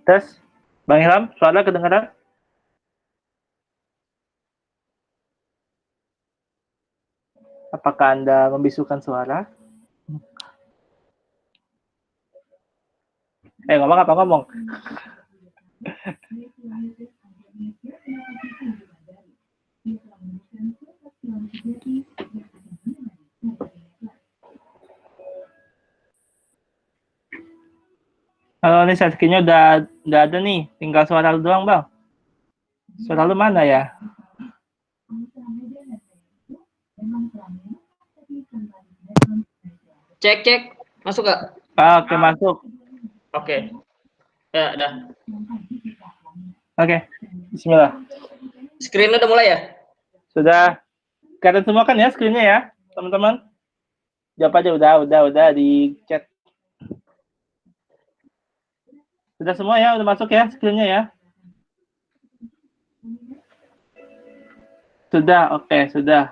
Tes, Bang Ilham, suara kedengaran? Apakah Anda membisukan suara? Ngomong apa ngomong? Halo, ini skill-nya udah ada nih, tinggal suara lu doang, Bang. Suara lu mana ya? Cek, masuk gak? Oke, masuk. Oke. Ya, dah. Oke, bismillah. Screen udah mulai ya? Sudah. Kelihatan semua kan ya screen-nya ya, teman-teman? Jawab aja udah di chat. Sudah semua ya, udah masuk ya screen-nya ya? Sudah, oke, sudah.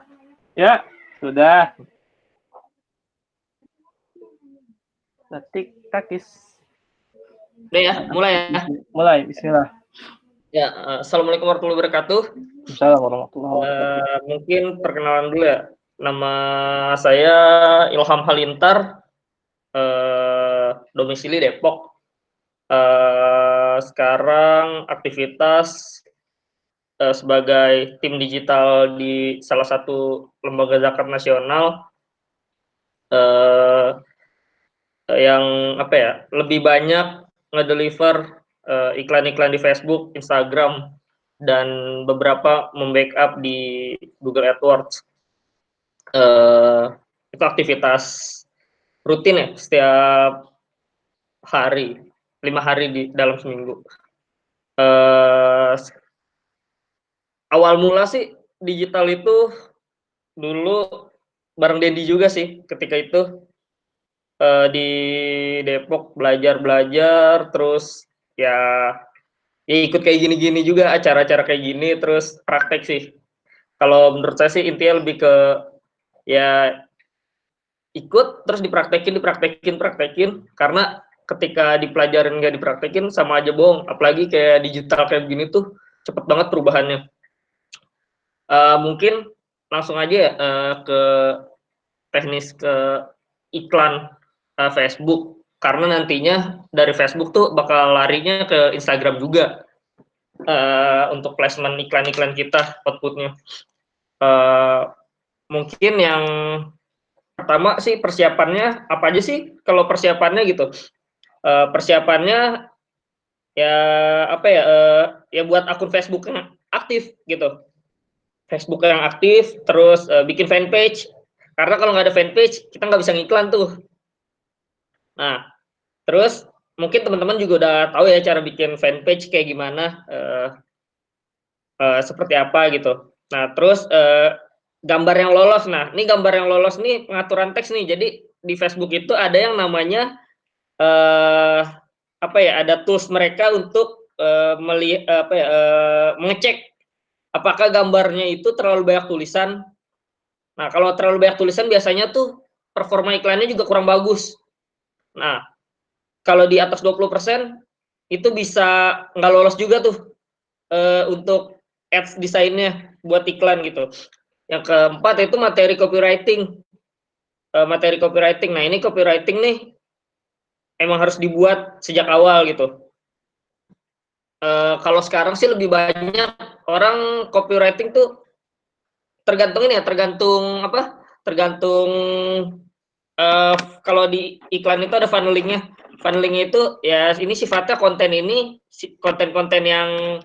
Ya, sudah. Ketik takis. Udah ya, mulai ya. Mulai, bismillah. Ya, assalamualaikum warahmatullahi wabarakatuh. Assalamualaikum warahmatullahi wabarakatuh. Mungkin perkenalan dulu ya. Nama saya Ilham Halintar, domisili Depok. Sekarang aktivitas sebagai tim digital di salah satu lembaga zakat nasional yang apa ya, lebih banyak ngedeliver iklan-iklan di Facebook, Instagram, dan beberapa membackup di Google AdWords. Itu aktivitas rutin ya, setiap hari, 5 hari di dalam seminggu. Awal mula sih digital itu dulu bareng Dedi juga sih, ketika itu di Depok belajar, terus ya ikut kayak gini-gini juga, acara-acara kayak gini, terus praktek sih. Kalau menurut saya sih intinya lebih ke ya ikut terus dipraktekin, karena ketika dipelajarin nggak dipraktekin sama aja bohong. Apalagi kayak digital kayak gini tuh cepet banget perubahannya. Mungkin langsung aja ya ke teknis ke iklan Facebook, karena nantinya dari Facebook tuh bakal larinya ke Instagram juga. untuk placement iklan-iklan kita outputnya. Mungkin yang pertama sih persiapannya apa aja sih? Kalau persiapannya gitu, persiapannya ya apa ya? Ya buat akun Facebook yang aktif gitu. Facebook yang aktif, terus bikin fanpage. Karena kalau nggak ada fanpage, kita nggak bisa ngiklan tuh. Nah, terus mungkin teman-teman juga udah tahu ya cara bikin fanpage kayak gimana, seperti apa gitu. Nah, terus gambar yang lolos. Nah, ini gambar yang lolos nih pengaturan teks nih. Jadi di Facebook itu ada yang namanya apa ya? Ada tools mereka untuk mengecek apakah gambarnya itu terlalu banyak tulisan. Nah, kalau terlalu banyak tulisan biasanya tuh performa iklannya juga kurang bagus. Nah, kalau di atas 20% itu bisa nggak lolos juga tuh untuk ads desainnya buat iklan gitu. Yang keempat itu materi copywriting. Materi copywriting. Nah, ini copywriting nih emang harus dibuat sejak awal gitu. Kalau sekarang sih lebih banyak orang copywriting tuh tergantung ini ya, tergantung apa? Tergantung kalau di iklan itu ada funnelingnya. Funnelingnya itu ya ini sifatnya konten ini konten-konten yang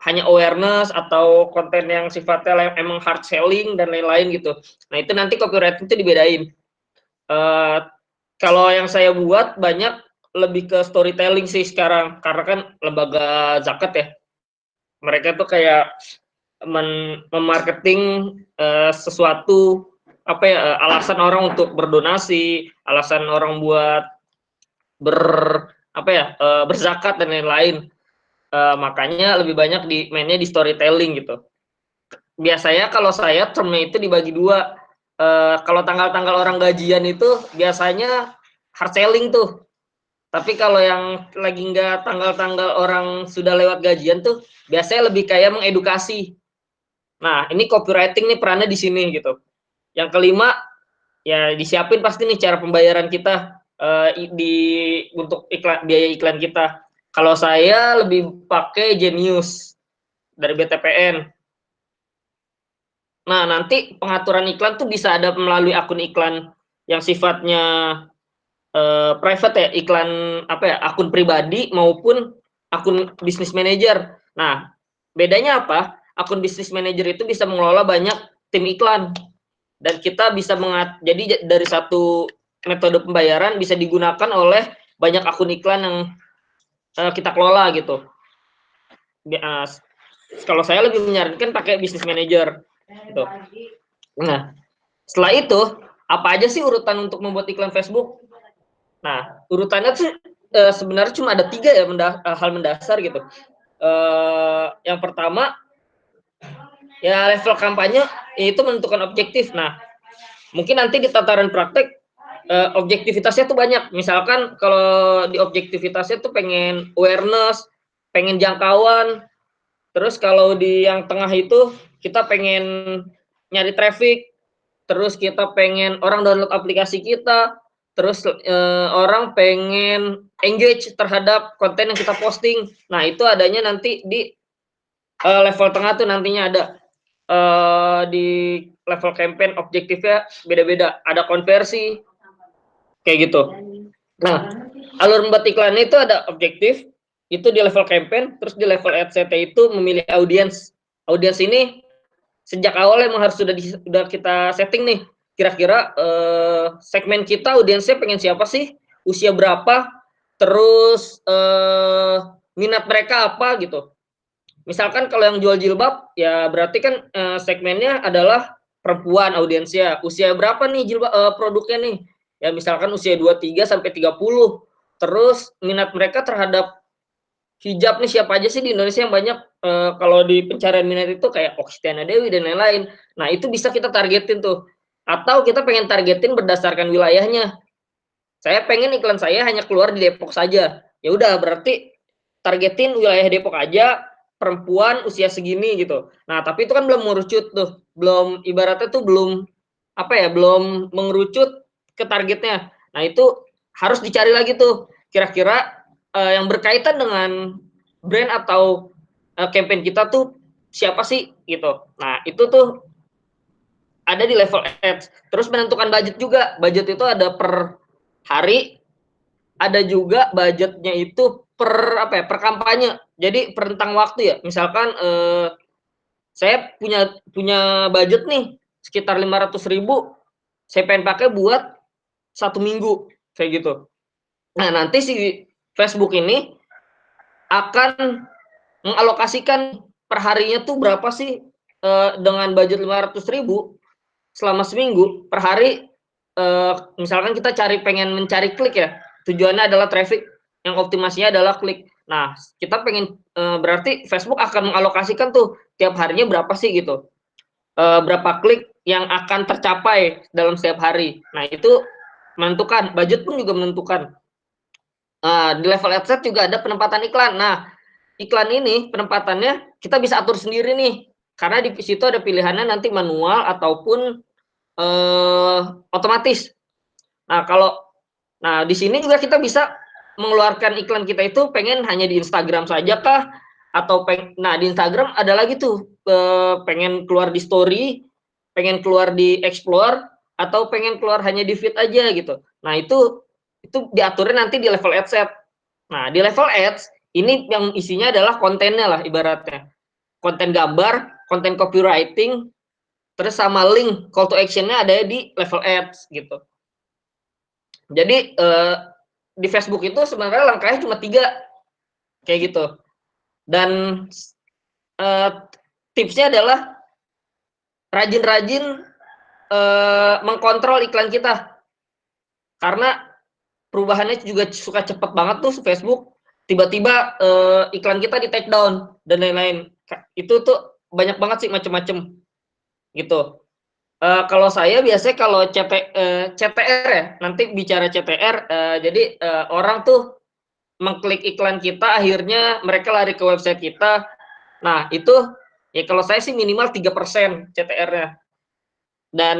hanya awareness atau konten yang sifatnya emang hard selling dan lain-lain gitu. Nah itu nanti copywriting itu dibedain. Kalau yang saya buat banyak lebih ke storytelling sih sekarang karena kan lembaga zakat ya. Mereka tuh kayak memarketing sesuatu apa ya alasan orang untuk berdonasi, alasan orang buat ber apa ya berzakat dan lain-lain. Makanya lebih banyak mainnya di storytelling gitu. Biasanya kalau saya termnya itu dibagi dua. Kalau tanggal-tanggal orang gajian itu biasanya hard selling tuh. Tapi kalau yang lagi nggak tanggal-tanggal orang sudah lewat gajian tuh biasanya lebih kayak mengedukasi. Nah, ini copywriting nih perannya di sini gitu. Yang kelima, ya disiapin pasti nih cara pembayaran kita untuk biaya iklan kita. Kalau saya lebih pakai Genius dari BTPN. Nah, nanti pengaturan iklan tuh bisa ada melalui akun iklan yang sifatnya private ya, iklan apa ya, akun pribadi maupun akun bisnis manager. Nah, bedanya apa? Akun bisnis manager itu bisa mengelola banyak tim iklan dan kita bisa jadi dari satu metode pembayaran bisa digunakan oleh banyak akun iklan yang kita kelola gitu. Kalau saya lebih menyarankan pakai bisnis manager gitu. Nah, setelah itu apa aja sih urutan untuk membuat iklan Facebook? Nah, urutannya tuh sebenarnya cuma ada 3 ya hal mendasar gitu. Yang pertama ya level kampanye itu menentukan objektif. Nah, mungkin nanti di tataran praktek objektivitasnya tuh banyak. Misalkan kalau di objektivitasnya tuh pengen awareness, pengen jangkauan. Terus kalau di yang tengah itu kita pengen nyari traffic, terus kita pengen orang download aplikasi kita, terus orang pengen engage terhadap konten yang kita posting. Nah, itu adanya nanti di level tengah tuh nantinya ada di level campaign objektifnya beda-beda, ada konversi kayak gitu. Nah, alur membuat iklan itu ada objektif itu di level campaign, terus di level AdSet itu memilih audiens. Audiens ini sejak awal emang harus sudah kita setting nih. Kira-kira segmen kita audiensnya pengen siapa sih? Usia berapa? Terus minat mereka apa gitu. Misalkan kalau yang jual jilbab ya berarti kan segmennya adalah perempuan audiensnya. Usia berapa nih jilbab produknya nih? Ya misalkan usia 23 sampai 30. Terus minat mereka terhadap hijab nih siapa aja sih di Indonesia yang banyak kalau di pencarian minat itu kayak Oksitiana Dewi dan lain-lain. Nah, itu bisa kita targetin tuh. Atau kita pengen targetin berdasarkan wilayahnya. Saya pengen iklan saya hanya keluar di Depok saja. Ya udah berarti targetin wilayah Depok aja, perempuan usia segini gitu. Nah, tapi itu kan belum mengerucut tuh. Belum ibaratnya tuh belum apa ya, belum mengerucut ke targetnya. Nah, itu harus dicari lagi tuh. Kira-kira yang berkaitan dengan brand atau campaign kita tuh siapa sih gitu. Nah, itu tuh ada di level ads. Terus menentukan budget juga. Budget itu ada per hari, ada juga budgetnya itu per apa ya, per kampanye. Jadi per rentang waktu ya. Misalkan saya punya punya budget nih sekitar 500.000, saya pengen pakai buat 1 minggu kayak gitu. Nah, nanti si Facebook ini akan mengalokasikan per harinya tuh berapa sih, dengan budget 500.000 selama seminggu per hari. Misalkan kita pengen mencari klik ya, tujuannya adalah traffic, yang optimasinya adalah klik. Nah, kita pengen, berarti Facebook akan mengalokasikan tuh tiap harinya berapa sih gitu, berapa klik yang akan tercapai dalam setiap hari. Nah, itu menentukan, budget pun juga menentukan. Di level adset juga ada penempatan iklan. Nah, iklan ini penempatannya kita bisa atur sendiri nih, karena di situ ada pilihannya nanti manual ataupun otomatis. Nah, di sini juga kita bisa mengeluarkan iklan kita itu pengen hanya di Instagram saja kah, atau nah di Instagram ada lagi tuh, pengen keluar di story, pengen keluar di explore, atau pengen keluar hanya di feed aja gitu. Nah, itu diaturin nanti di level adset. Nah, di level ads ini yang isinya adalah kontennya lah ibaratnya. Konten gambar, konten copywriting, terus sama link call to action-nya ada di level ads gitu. Jadi di Facebook itu sebenarnya langkahnya cuma 3 kayak gitu. Dan tipsnya adalah rajin-rajin mengkontrol iklan kita. Karena perubahannya juga suka cepet banget tuh Facebook. Tiba-tiba iklan kita di take down dan lain-lain. Itu tuh banyak banget sih macem-macem gitu. Kalau saya biasanya kalau CTR ya, nanti bicara CTR, jadi orang tuh mengklik iklan kita, akhirnya mereka lari ke website kita. Nah, itu ya kalau saya sih minimal 3% CTR-nya. Dan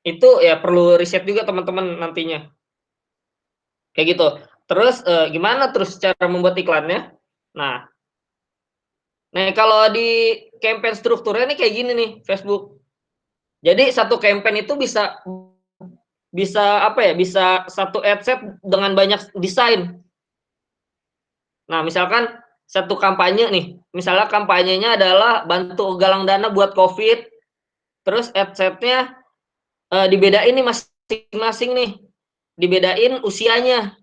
itu ya perlu riset juga teman-teman nantinya. Kayak gitu. Terus gimana terus cara membuat iklannya? Nah, kalau di campaign strukturnya nih kayak gini nih Facebook. Jadi satu campaign itu bisa bisa apa ya, bisa satu adset dengan banyak desain. Nah, misalkan satu kampanye nih, misalnya kampanyenya adalah bantu galang dana buat COVID, terus adsetnya dibedain nih masing-masing nih, dibedain usianya.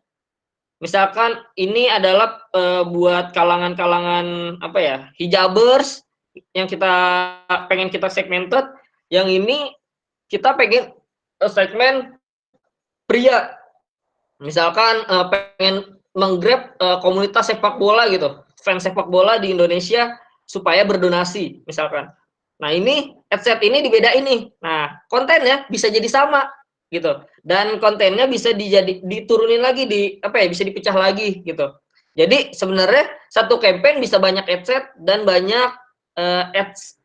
Misalkan ini adalah buat kalangan-kalangan apa ya, hijabers yang pengen kita segmented, yang ini kita pengen segmen pria. Misalkan pengen menggrab komunitas sepak bola gitu, fans sepak bola di Indonesia supaya berdonasi misalkan. Nah, ini adset ini dibedain nih. Nah, kontennya bisa jadi sama gitu. Dan kontennya bisa diturunin lagi bisa dipecah lagi gitu. Jadi sebenarnya satu campaign bisa banyak adset dan banyak ads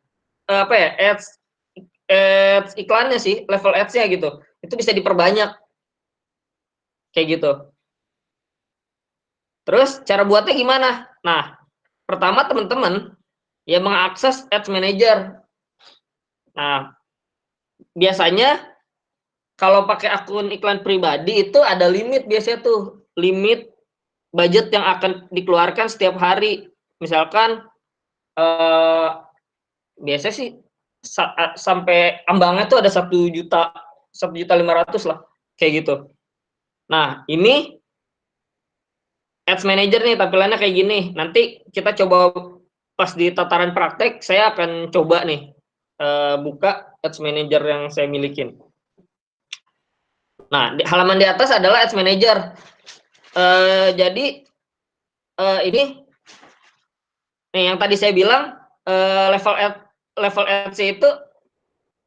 ads iklannya sih, level ads-nya gitu. Itu bisa diperbanyak kayak gitu. Terus cara buatnya gimana? Nah, pertama teman-teman ya mengakses Ads Manager. Nah, biasanya kalau pakai akun iklan pribadi itu ada limit biasanya tuh, limit budget yang akan dikeluarkan setiap hari. Misalkan biasanya sih sampai ambangnya tuh ada 1.000.000, 1.500.000 lah, kayak gitu. Nah, ini Ads Manager nih tampilannya kayak gini. Nanti kita coba pas di tataran praktek, saya akan coba nih buka Ads Manager yang saya milikin. Nah, halaman di atas adalah Ads Manager. Jadi ini nih yang tadi saya bilang level ads itu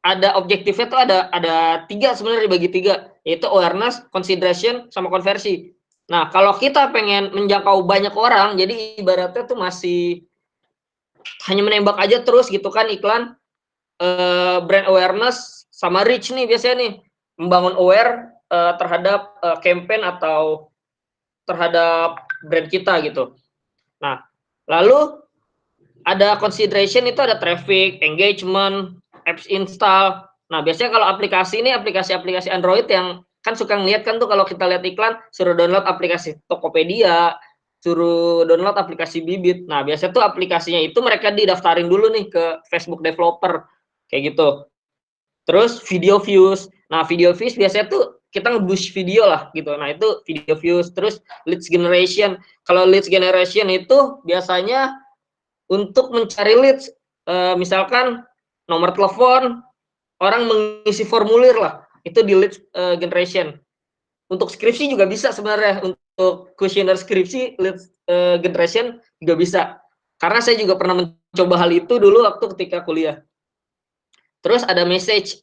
ada objektifnya tuh ada 3 sebenarnya, dibagi 3, yaitu awareness, consideration, sama konversi. Nah, kalau kita pengen menjangkau banyak orang, jadi ibaratnya tuh masih hanya menembak aja terus gitu kan iklan, brand awareness sama reach nih biasanya nih, membangun aware terhadap campaign atau terhadap brand kita gitu. Nah, lalu ada consideration itu ada traffic, engagement, apps install. Nah, biasanya kalau aplikasi ini aplikasi-aplikasi Android yang kan suka ngeliat kan tuh kalau kita lihat iklan suruh download aplikasi Tokopedia, suruh download aplikasi Bibit. Nah, biasanya tuh aplikasinya itu mereka didaftarin dulu nih ke Facebook developer kayak gitu. Terus video views. Nah, video views biasanya tuh kita nge-boost video lah gitu. Nah, itu video views. Terus leads generation. Kalau leads generation itu biasanya untuk mencari leads, misalkan nomor telepon, orang mengisi formulir lah, itu di leads generation. Untuk skripsi juga bisa sebenarnya, untuk kuesioner skripsi leads generation juga bisa. Karena saya juga pernah mencoba hal itu dulu waktu ketika kuliah. Terus ada message.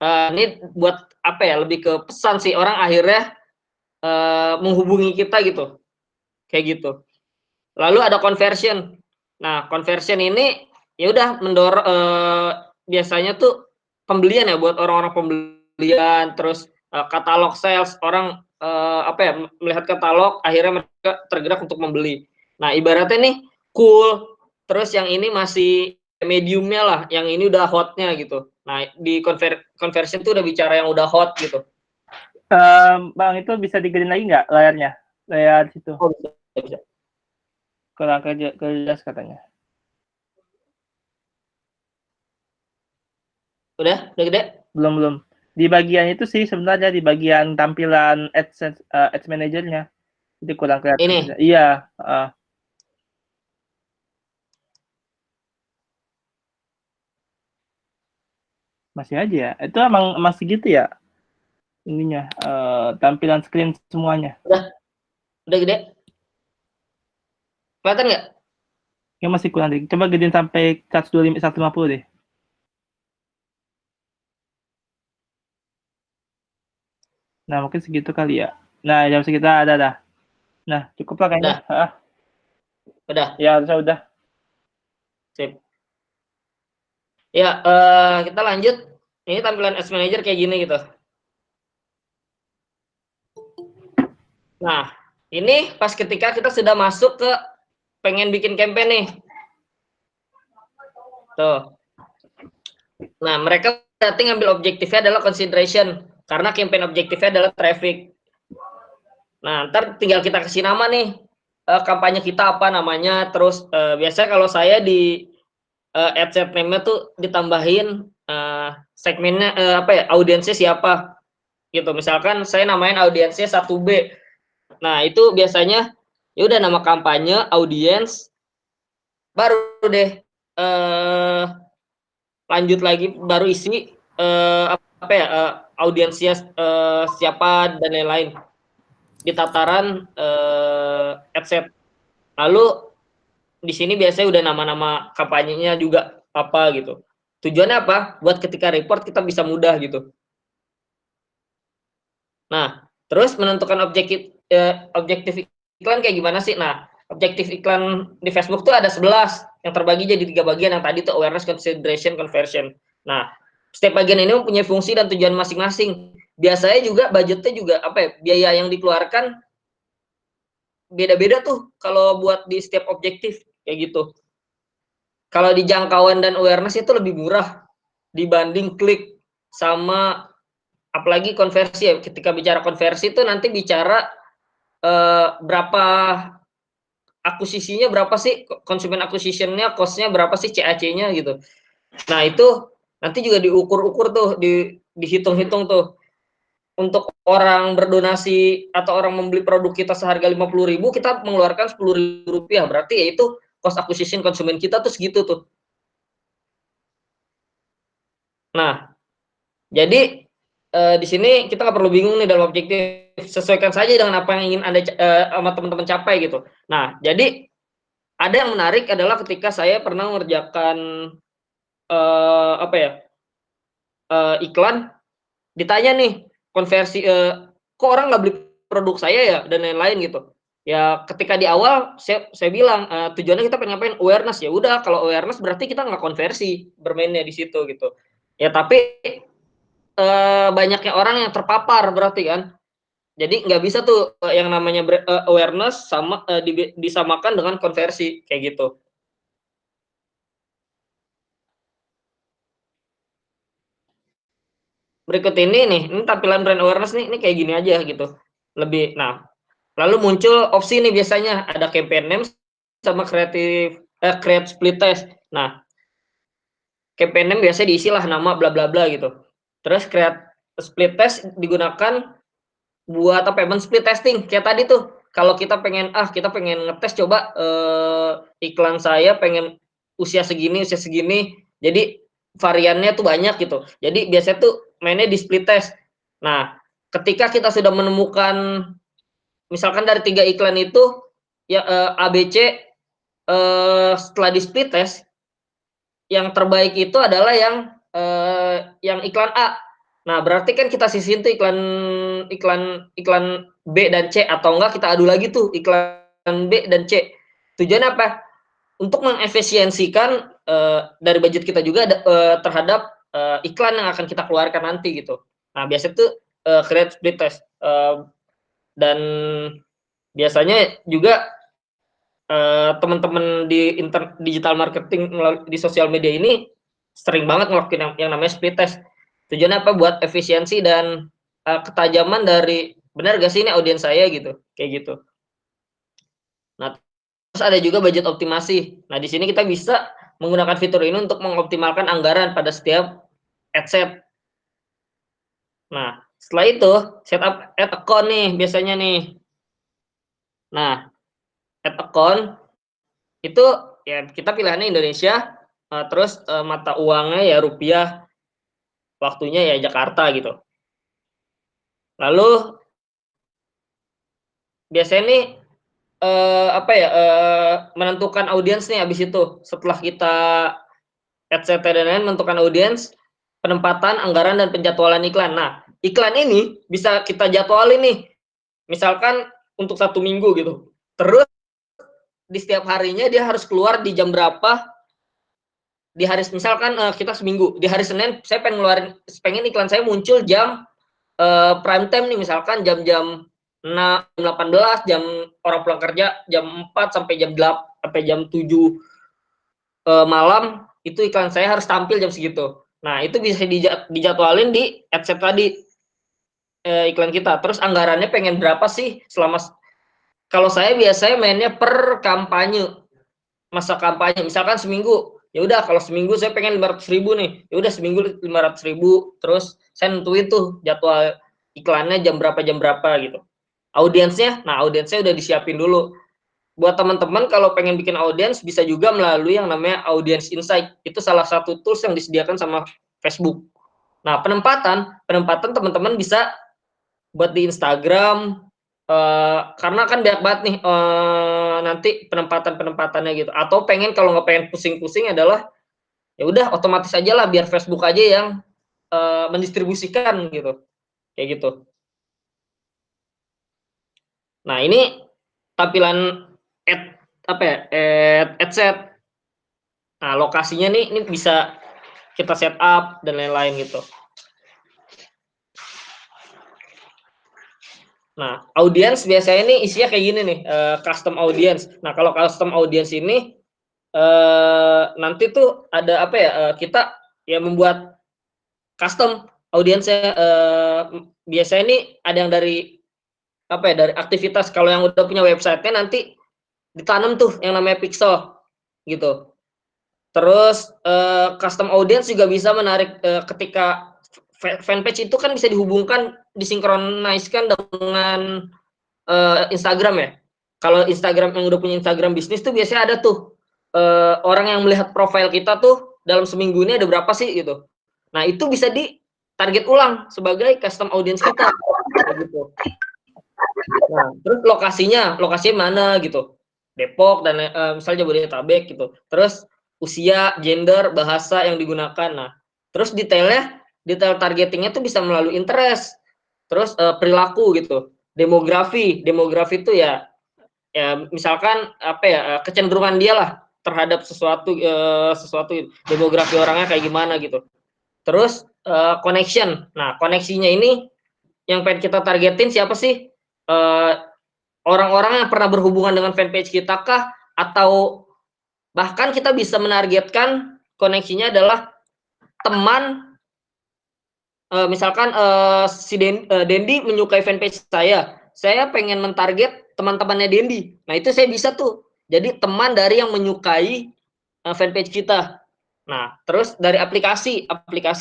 Ini buat apa ya? Lebih ke pesan sih, orang akhirnya menghubungi kita gitu, kayak gitu. Lalu ada conversion. Nah, conversion ini ya udah biasanya tuh pembelian ya buat orang-orang pembelian, terus katalog sales, orang apa ya, melihat katalog akhirnya mereka tergerak untuk membeli. Nah, ibaratnya nih cool, terus yang ini masih mediumnya lah, yang ini udah hotnya gitu. Nah, di conversion tuh udah bicara yang udah hot gitu. Bang, itu bisa digedein lagi nggak layarnya? Layar situ. Oh, bisa. Kurang jelas katanya. Udah gede? Belum. Di bagian itu sih sebenarnya di bagian tampilan ads manajernya itu kurang kelihatan. Ini. Iya. Masih aja ya. Itu emang masih gitu ya ininya, tampilan screen semuanya. Udah gede? Kelihatan nggak? Ya masih kurang deh. Coba gedein sampai 125, 150 deh. Nah, mungkin segitu kali ya. Nah, jam segitu ada dah. Nah, cukup lah kayaknya. Udah. Ya, udah. Sip. Ya, kita lanjut. Ini tampilan Ads Manager kayak gini gitu. Nah, ini pas ketika kita sudah masuk ke pengen bikin campaign nih. Tuh. Nah, mereka berarti ngambil objektifnya adalah consideration. Karena campaign objektifnya adalah traffic. Nah, ntar tinggal kita kasih nama nih. Kampanye kita apa namanya. Terus, biasanya kalau saya di adset name-nya tuh ditambahin segmennya, apa ya, audiensnya siapa. Gitu. Misalkan saya namain audiensnya 1B. Nah, itu biasanya ya udah nama kampanye, audiens, baru deh lanjut lagi, baru isi apa ya, audiensnya siapa dan lain-lain di tataran adset. Lalu di sini biasanya udah nama-nama kampanyenya juga apa gitu. Tujuannya apa? Buat ketika report kita bisa mudah gitu. Nah, terus menentukan objektif iklan kayak gimana sih? Nah, objektif iklan di Facebook tuh ada 11 yang terbagi jadi 3 bagian, yang tadi tuh awareness, consideration, conversion. Nah, setiap bagian ini mempunyai fungsi dan tujuan masing-masing. Biasanya juga budgetnya juga apa ya? Biaya yang dikeluarkan beda-beda tuh kalau buat di setiap objektif kayak gitu. Kalau di jangkauan dan awareness itu lebih murah dibanding klik sama, apalagi konversi ya. Ketika bicara konversi itu nanti bicara berapa akuisisinya, berapa sih konsumen acquisition-nya, cost-nya berapa sih, CAC-nya gitu. Nah, itu nanti juga diukur-ukur tuh, dihitung-hitung tuh. Untuk orang berdonasi atau orang membeli produk kita seharga 50.000, kita mengeluarkan Rp10.000, berarti ya itu cost acquisition konsumen kita tuh segitu tuh. Nah, jadi di sini kita nggak perlu bingung nih dalam objektif, sesuaikan saja dengan apa yang ingin Anda sama teman-teman capai gitu. Nah, jadi ada yang menarik adalah ketika saya pernah mengerjakan apa ya, iklan, ditanya nih konversi, kok orang nggak beli produk saya ya dan lain-lain gitu. Ya ketika di awal saya bilang tujuannya kita pengen ngapain, awareness. Ya udah, kalau awareness berarti kita nggak konversi bermainnya di situ gitu. Ya tapi banyaknya orang yang terpapar berarti kan. Jadi nggak bisa tuh yang namanya awareness sama disamakan dengan konversi kayak gitu. berikut ini tampilan brand awareness nih, ini kayak gini aja gitu. Lebih, nah, lalu muncul opsi nih biasanya, ada campaign name sama create split test. Nah, campaign name biasanya diisi lah nama bla bla bla gitu. Terus create split test digunakan buat apa ya, men-split testing kayak tadi tuh. Kalau kita pengen ngetes coba iklan saya pengen usia segini, jadi variannya tuh banyak gitu. Jadi biasanya tuh mainnya di split test. Nah, ketika kita sudah menemukan misalkan dari 3 iklan itu ya A, B, C, setelah di split test yang terbaik itu adalah yang iklan A. Nah, berarti kan kita sisihin tuh iklan iklan iklan B dan C, atau enggak kita adu lagi tuh iklan B dan C. Tujuannya apa? Untuk mengefisiensikan dari budget kita juga terhadap iklan yang akan kita keluarkan nanti gitu. Nah, biasanya tuh create split test dan biasanya juga teman-teman di digital marketing di sosial media ini sering banget ngelakuin yang namanya split test. Tujuannya apa? Buat efisiensi dan ketajaman dari benar gak sih ini audiens saya gitu, kayak gitu. Nah, terus ada juga budget optimasi. Nah, di sini kita bisa menggunakan fitur ini untuk mengoptimalkan anggaran pada setiap ad set. Nah, setelah itu setup ad account nih biasanya nih. Nah, ad account itu ya kita pilihannya Indonesia, terus mata uangnya ya rupiah, waktunya ya Jakarta gitu. Lalu biasanya nih apa ya, menentukan audiens nih habis itu. Setelah kita et cetera dan lain menentukan audiens, penempatan, anggaran dan penjadwalan iklan. Nah, iklan ini bisa kita jadwalin nih. Misalkan untuk 1 minggu gitu. Terus di setiap harinya dia harus keluar di jam berapa, di hari misalkan kita seminggu, di hari Senin saya pengen iklan saya muncul jam prime time nih, misalkan jam-jam 18, jam orang pulang kerja jam 4 sampai jam 7 malam, itu iklan saya harus tampil jam segitu. Nah, itu bisa dijadwalin di adset tadi iklan kita. Terus anggarannya pengen berapa sih selama, kalau saya biasanya mainnya per kampanye, masa kampanye. Misalkan seminggu, ya udah kalau seminggu saya pengen 500.000 nih, ya udah seminggu 500.000. Terus saya nentuin tuh jadwal iklannya jam berapa gitu. Audiensnya udah disiapin dulu. Buat teman-teman kalau pengen bikin audiens bisa juga melalui yang namanya Audience Insight. Itu salah satu tools yang disediakan sama Facebook. Nah, penempatan teman-teman bisa buat di Instagram, karena kan banyak banget nih nanti penempatannya gitu. Atau kalau nggak pengen pusing-pusing adalah ya udah otomatis aja lah, biar Facebook aja yang mendistribusikan gitu, kayak gitu. Nah, ini tampilan ad set. Nah, lokasinya nih ini bisa kita setup dan lain-lain gitu. Nah, audiens biasanya ini isinya kayak gini nih, custom audience. Nah, kalau custom audience ini nanti tuh ada apa ya, kita ya membuat custom audiensnya, biasanya ini ada yang dari apa ya, dari aktivitas. Kalau yang udah punya websitenya nanti ditanam tuh yang namanya pixel gitu. Terus custom audience juga bisa menarik ketika fanpage itu kan bisa dihubungkan, disinkroniskan dengan Instagram ya. Kalau Instagram yang udah punya Instagram bisnis tuh biasanya ada tuh orang yang melihat profil kita tuh dalam seminggu ini ada berapa sih gitu. Nah, itu bisa di target ulang sebagai custom audience kita gitu. Nah, terus lokasinya mana gitu. Depok dan misalnya Jabodetabek gitu. Terus usia, gender, bahasa yang digunakan. Nah, terus detail targetingnya tuh bisa melalui interest. Terus perilaku gitu. Demografi itu ya misalkan apa ya, kecenderungan dia lah terhadap sesuatu, demografi orangnya kayak gimana gitu. Terus connection. Nah, koneksinya ini yang pengen kita targetin siapa sih? Orang-orang yang pernah berhubungan dengan fanpage kita kah? Atau bahkan kita bisa menargetkan koneksinya adalah teman misalkan si Dendi menyukai fanpage saya pengen mentarget teman-temannya Dendi. Nah itu saya bisa tuh. Jadi teman dari yang menyukai fanpage kita. Nah terus dari aplikasi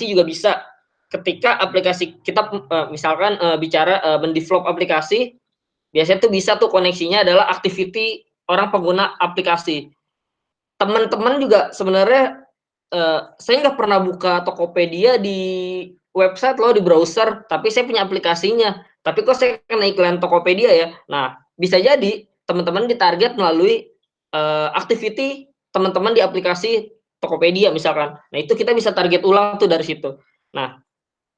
juga bisa. Ketika aplikasi kita misalkan bicara mendevelop aplikasi, biasanya tuh bisa tuh koneksinya adalah activity orang pengguna aplikasi. Teman-teman juga sebenarnya saya nggak pernah buka Tokopedia di website loh, di browser, tapi saya punya aplikasinya. Tapi kok saya kena iklan Tokopedia ya? Nah, bisa jadi teman-teman ditarget melalui activity teman-teman di aplikasi Tokopedia misalkan. Nah, itu kita bisa target ulang tuh dari situ. Nah,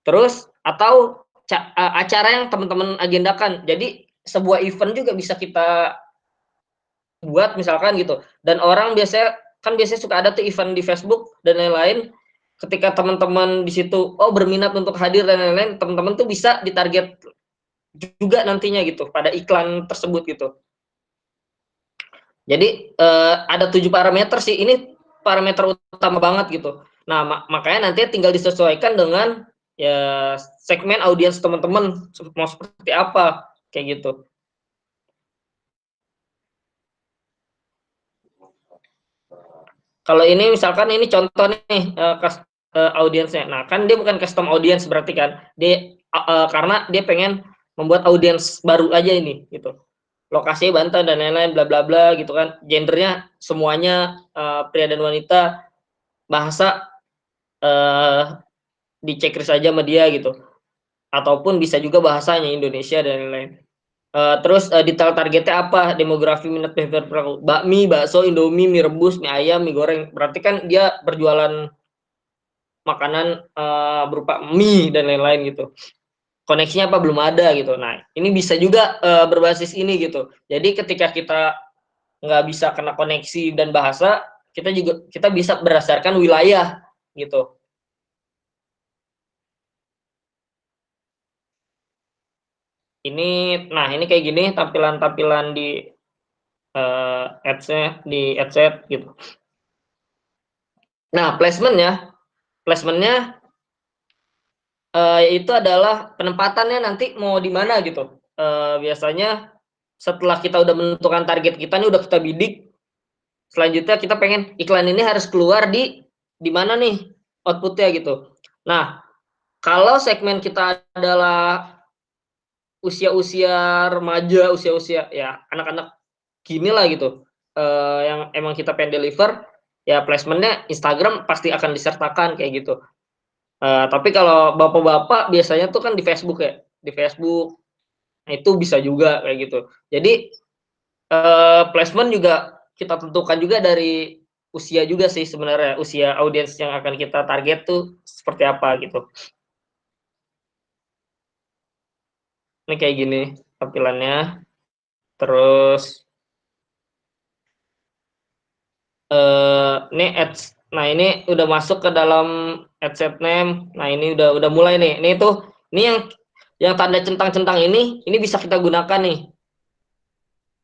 terus atau acara yang teman-teman agendakan. Jadi sebuah event juga bisa kita buat misalkan gitu. Dan orang biasanya suka ada tuh event di Facebook dan lain-lain. Ketika teman-teman di situ berminat untuk hadir dan lain-lain, teman-teman tuh bisa ditarget juga nantinya gitu pada iklan tersebut gitu. Jadi ada 7 parameter sih. Ini parameter utama banget gitu. Nah, makanya nanti tinggal disesuaikan dengan ya segmen audiens teman-teman mau seperti apa kayak gitu. Kalau ini misalkan ini contoh nih audiensnya. Nah, kan dia bukan custom audience berarti kan. Dia karena dia pengen membuat audiens baru aja ini gitu. Lokasinya Banten dan lain-lain bla bla bla gitu kan. Gendernya semuanya pria dan wanita. Bahasa dicek saja sama dia gitu. Ataupun bisa juga bahasanya Indonesia dan lain-lain. Terus detail targetnya apa? Demografi, minat, behavior perilaku. Bakmi, bakso, Indomie, mie rebus, mie ayam, mie goreng. Berarti kan dia berjualan makanan berupa mie dan lain-lain gitu. Koneksinya apa belum ada gitu. Nah, ini bisa juga berbasis ini gitu. Jadi ketika kita nggak bisa kena koneksi dan bahasa, kita bisa berdasarkan wilayah gitu. Ini kayak gini tampilan-tampilan di ads-nya di adset gitu. Nah, placementnya itu adalah penempatannya nanti mau di mana gitu. Biasanya setelah kita udah menentukan target kita nih udah kita bidik, selanjutnya kita pengen iklan ini harus keluar di mana nih outputnya gitu. Nah, kalau segmen kita adalah usia-usia remaja, usia-usia ya anak-anak gini lah gitu, yang emang kita pengen deliver, ya placementnya Instagram pasti akan disertakan kayak gitu. Tapi kalau bapak-bapak biasanya tuh kan di Facebook ya, di Facebook. Nah, itu bisa juga kayak gitu. Jadi placement juga kita tentukan juga dari usia juga sih sebenarnya, usia audiens yang akan kita target tuh seperti apa gitu. Ini kayak gini tampilannya. Terus ini ads. Nah, ini udah masuk ke dalam adset name. Nah, ini udah mulai nih. Ini yang tanda centang-centang ini bisa kita gunakan nih.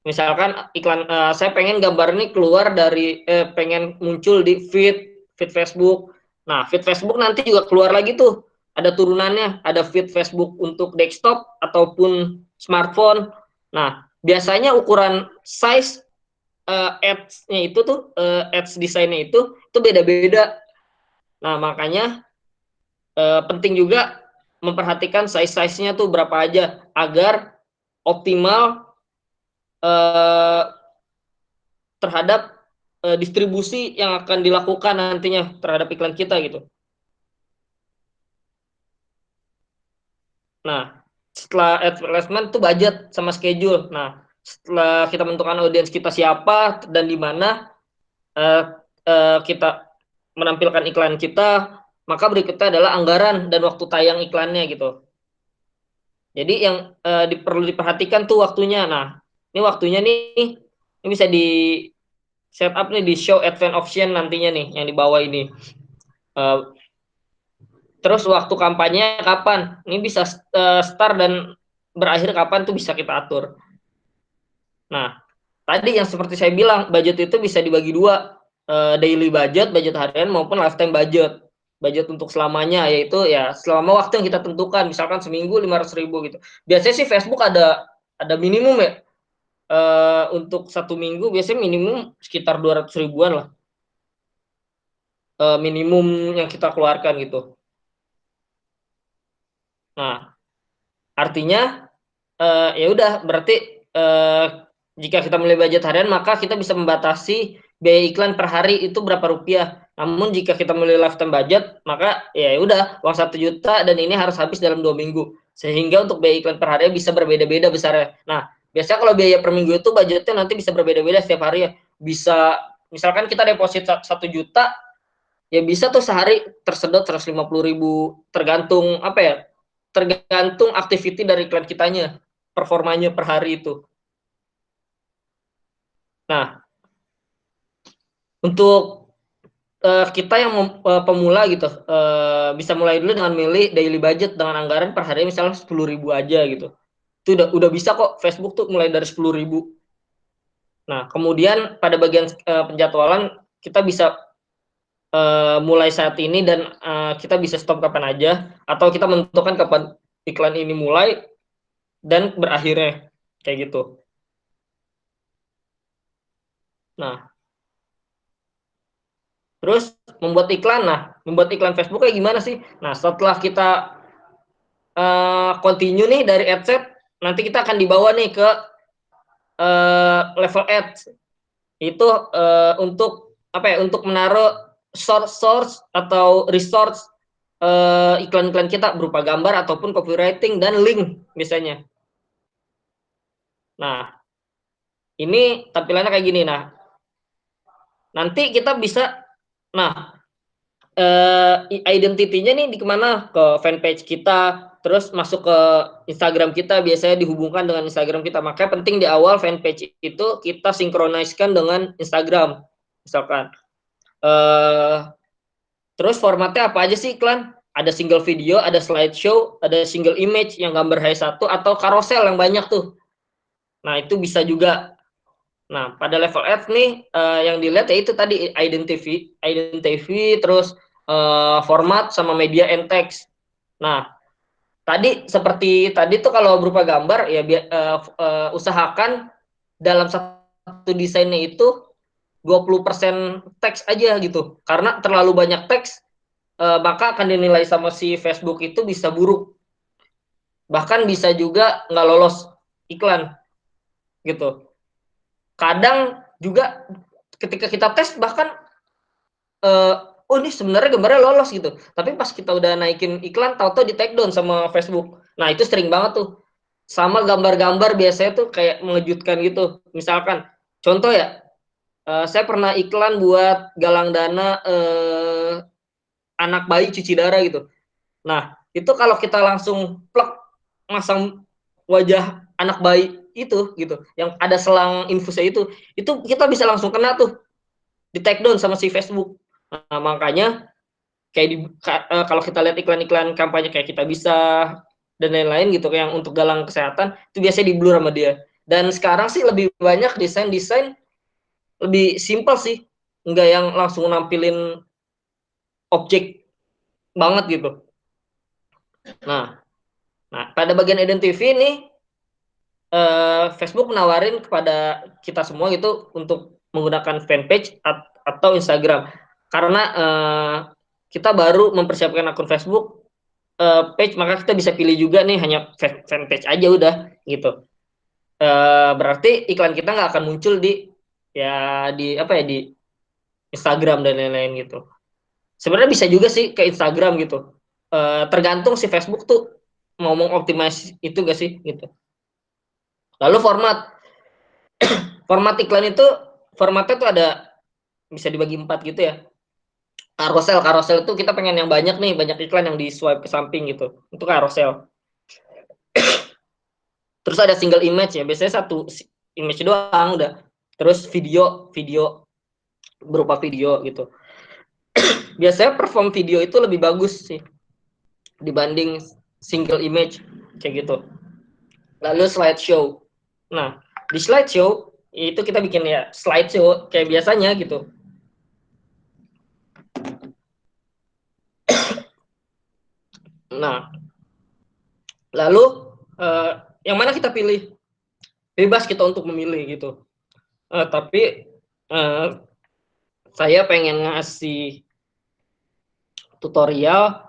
Misalkan iklan saya pengen gambar ini keluar dari pengen muncul di feed Facebook. Nah, feed Facebook nanti juga keluar lagi tuh. Ada turunannya, ada feed Facebook untuk desktop ataupun smartphone. Nah, biasanya ukuran size ads-nya itu tuh ads desainnya itu beda-beda. Nah, makanya penting juga memperhatikan size-nya tuh berapa aja agar optimal terhadap distribusi yang akan dilakukan nantinya terhadap iklan kita gitu. Nah, setelah advertisement tuh budget sama schedule. Nah, setelah kita menentukan audiens kita siapa dan di mana kita menampilkan iklan kita, maka berikutnya adalah anggaran dan waktu tayang iklannya gitu. Jadi yang perlu diperhatikan tuh waktunya. Nah, ini waktunya nih, ini bisa di setup nih di show advance option nantinya nih yang di bawah ini. Terus waktu kampanye kapan? Ini bisa start dan berakhir kapan tuh bisa kita atur. Nah, tadi yang seperti saya bilang, budget itu bisa dibagi dua, daily budget harian maupun lifetime budget. budget untuk selamanya, yaitu ya selama waktu yang kita tentukan, misalkan seminggu 500.000 gitu. Biasanya sih Facebook ada minimum ya, untuk 1 minggu biasanya minimum sekitar 200 ribuan lah, minimum yang kita keluarkan gitu. Nah, artinya ya udah berarti jika kita mulai budget harian maka kita bisa membatasi biaya iklan per hari itu berapa rupiah. Namun jika kita mulai lifetime budget maka ya udah uang 1 juta dan ini harus habis dalam 2 minggu. Sehingga untuk biaya iklan per hari bisa berbeda-beda besarnya. Nah, biasanya kalau biaya per minggu itu budgetnya nanti bisa berbeda-beda setiap hari ya. Bisa misalkan kita deposit 1 juta, ya bisa tuh sehari tersedot 150.000, tergantung apa ya, tergantung activity dari iklan kitanya, performanya per hari itu. Nah, untuk kita yang pemula gitu, bisa mulai dulu dengan milih daily budget dengan anggaran per hari misalnya 10.000 aja gitu. Itu udah bisa kok Facebook tuh mulai dari 10.000. Nah, kemudian pada bagian penjadwalan kita bisa mulai saat ini dan kita bisa stop kapan aja, atau kita menentukan kapan iklan ini mulai dan berakhirnya kayak gitu. Nah, terus membuat iklan. Nah, membuat iklan Facebook kayak gimana sih? Nah, setelah kita continue nih dari adset, nanti kita akan dibawa nih ke level ads. Itu untuk apa ya? Untuk menaruh source atau resource iklan-iklan kita berupa gambar ataupun copywriting dan link misalnya. Nah, ini tampilannya kayak gini. Nah, nanti kita bisa, nah, identitinya nih di kemana? Ke fanpage kita, terus masuk ke Instagram kita, biasanya dihubungkan dengan Instagram kita. Makanya penting di awal fanpage itu kita sinkroniskan dengan Instagram, misalkan. Terus formatnya apa aja sih iklan? Ada single video, ada slideshow, ada single image yang gambar H1, atau carousel yang banyak tuh. Nah, itu bisa juga. Nah, pada level ads nih yang dilihat ya itu tadi identity, terus format sama media and text. Nah, tadi seperti tadi tuh kalau berupa gambar ya usahakan dalam satu desainnya itu 20% teks aja gitu. Karena terlalu banyak teks maka akan dinilai sama si Facebook itu bisa buruk. Bahkan bisa juga nggak lolos iklan gitu. Kadang juga ketika kita tes bahkan oh ini sebenarnya gambarnya lolos gitu, tapi pas kita udah naikin iklan tahu-tahu di take down sama Facebook. Nah, itu sering banget tuh. Sama gambar-gambar biasanya tuh kayak mengejutkan gitu. Misalkan contoh ya, saya pernah iklan buat galang dana anak bayi cuci darah gitu. Nah, itu kalau kita langsung plek masang wajah anak bayi itu gitu, yang ada selang infusnya itu kita bisa langsung kena tuh di take down sama si Facebook. Nah, makanya kayak kalau kita lihat iklan-iklan kampanye kayak Kita Bisa dan lain-lain gitu yang untuk galang kesehatan itu biasanya di blur sama dia. Dan sekarang sih lebih banyak desain lebih simpel sih, nggak yang langsung nampilin objek banget gitu. Nah, pada bagian identity nih Facebook menawarin kepada kita semua gitu untuk menggunakan fanpage atau Instagram, karena kita baru mempersiapkan akun Facebook page, maka kita bisa pilih juga nih hanya fanpage aja udah gitu. Berarti iklan kita nggak akan muncul di Instagram dan lain-lain gitu. Sebenarnya bisa juga sih ke Instagram gitu. Tergantung si Facebook tuh mau mengoptimasi itu gak sih gitu. Lalu format iklan itu formatnya tuh ada bisa dibagi 4 gitu ya. Carousel itu kita pengen yang banyak nih, banyak iklan yang di swipe ke samping gitu. Itu carousel. Terus ada single image ya, biasanya satu image doang udah. Terus video berupa video gitu. Biasanya perform video itu lebih bagus sih dibanding single image kayak gitu. Lalu slideshow. Nah, di slideshow itu kita bikin ya slideshow kayak biasanya gitu. Nah, lalu yang mana kita pilih? Bebas kita untuk memilih gitu. Tapi saya pengen ngasih tutorial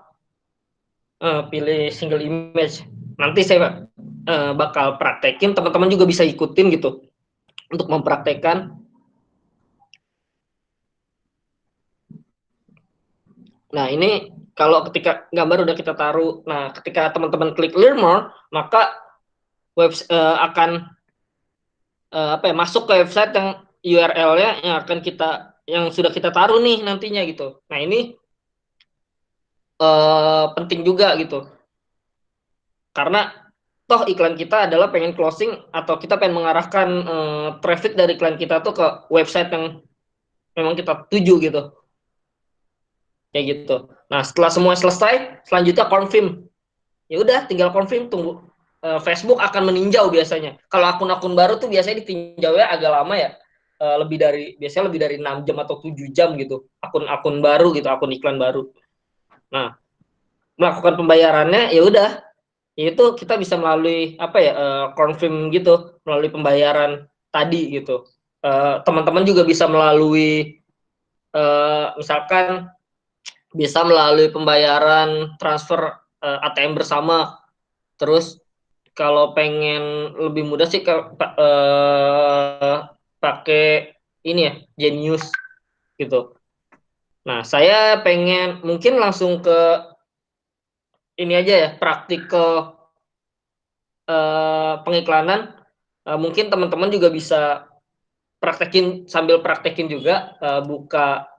pilih single image. Nanti saya bakal praktekin, teman-teman juga bisa ikutin gitu untuk mempraktekkan. Nah, ini kalau ketika gambar udah kita taruh, nah ketika teman-teman klik learn more, maka akan apa ya, masuk ke website yang URL-nya yang sudah kita taruh nih nantinya gitu. Nah, ini penting juga gitu. Karena toh iklan kita adalah pengen closing atau kita pengen mengarahkan traffic dari iklan kita tuh ke website yang memang kita tuju gitu. Kayak gitu. Nah, setelah semua selesai, selanjutnya confirm. Ya udah, tinggal confirm, tunggu. Facebook akan meninjau biasanya. Kalau akun-akun baru tuh biasanya ditinjaunya agak lama ya. Biasanya lebih dari 6 jam atau 7 jam gitu. Akun-akun baru gitu, akun iklan baru. Nah, melakukan pembayarannya ya udah, itu kita bisa melalui apa ya, confirm gitu, melalui pembayaran tadi gitu. Teman-teman juga bisa melalui misalkan bisa melalui pembayaran transfer ATM bersama. Terus kalau pengen lebih mudah sih pakai ini ya, Genius gitu. Nah, saya pengen mungkin langsung ke ini aja ya, praktikal pengiklanan. Mungkin teman-teman juga bisa praktekin, sambil praktekin juga buka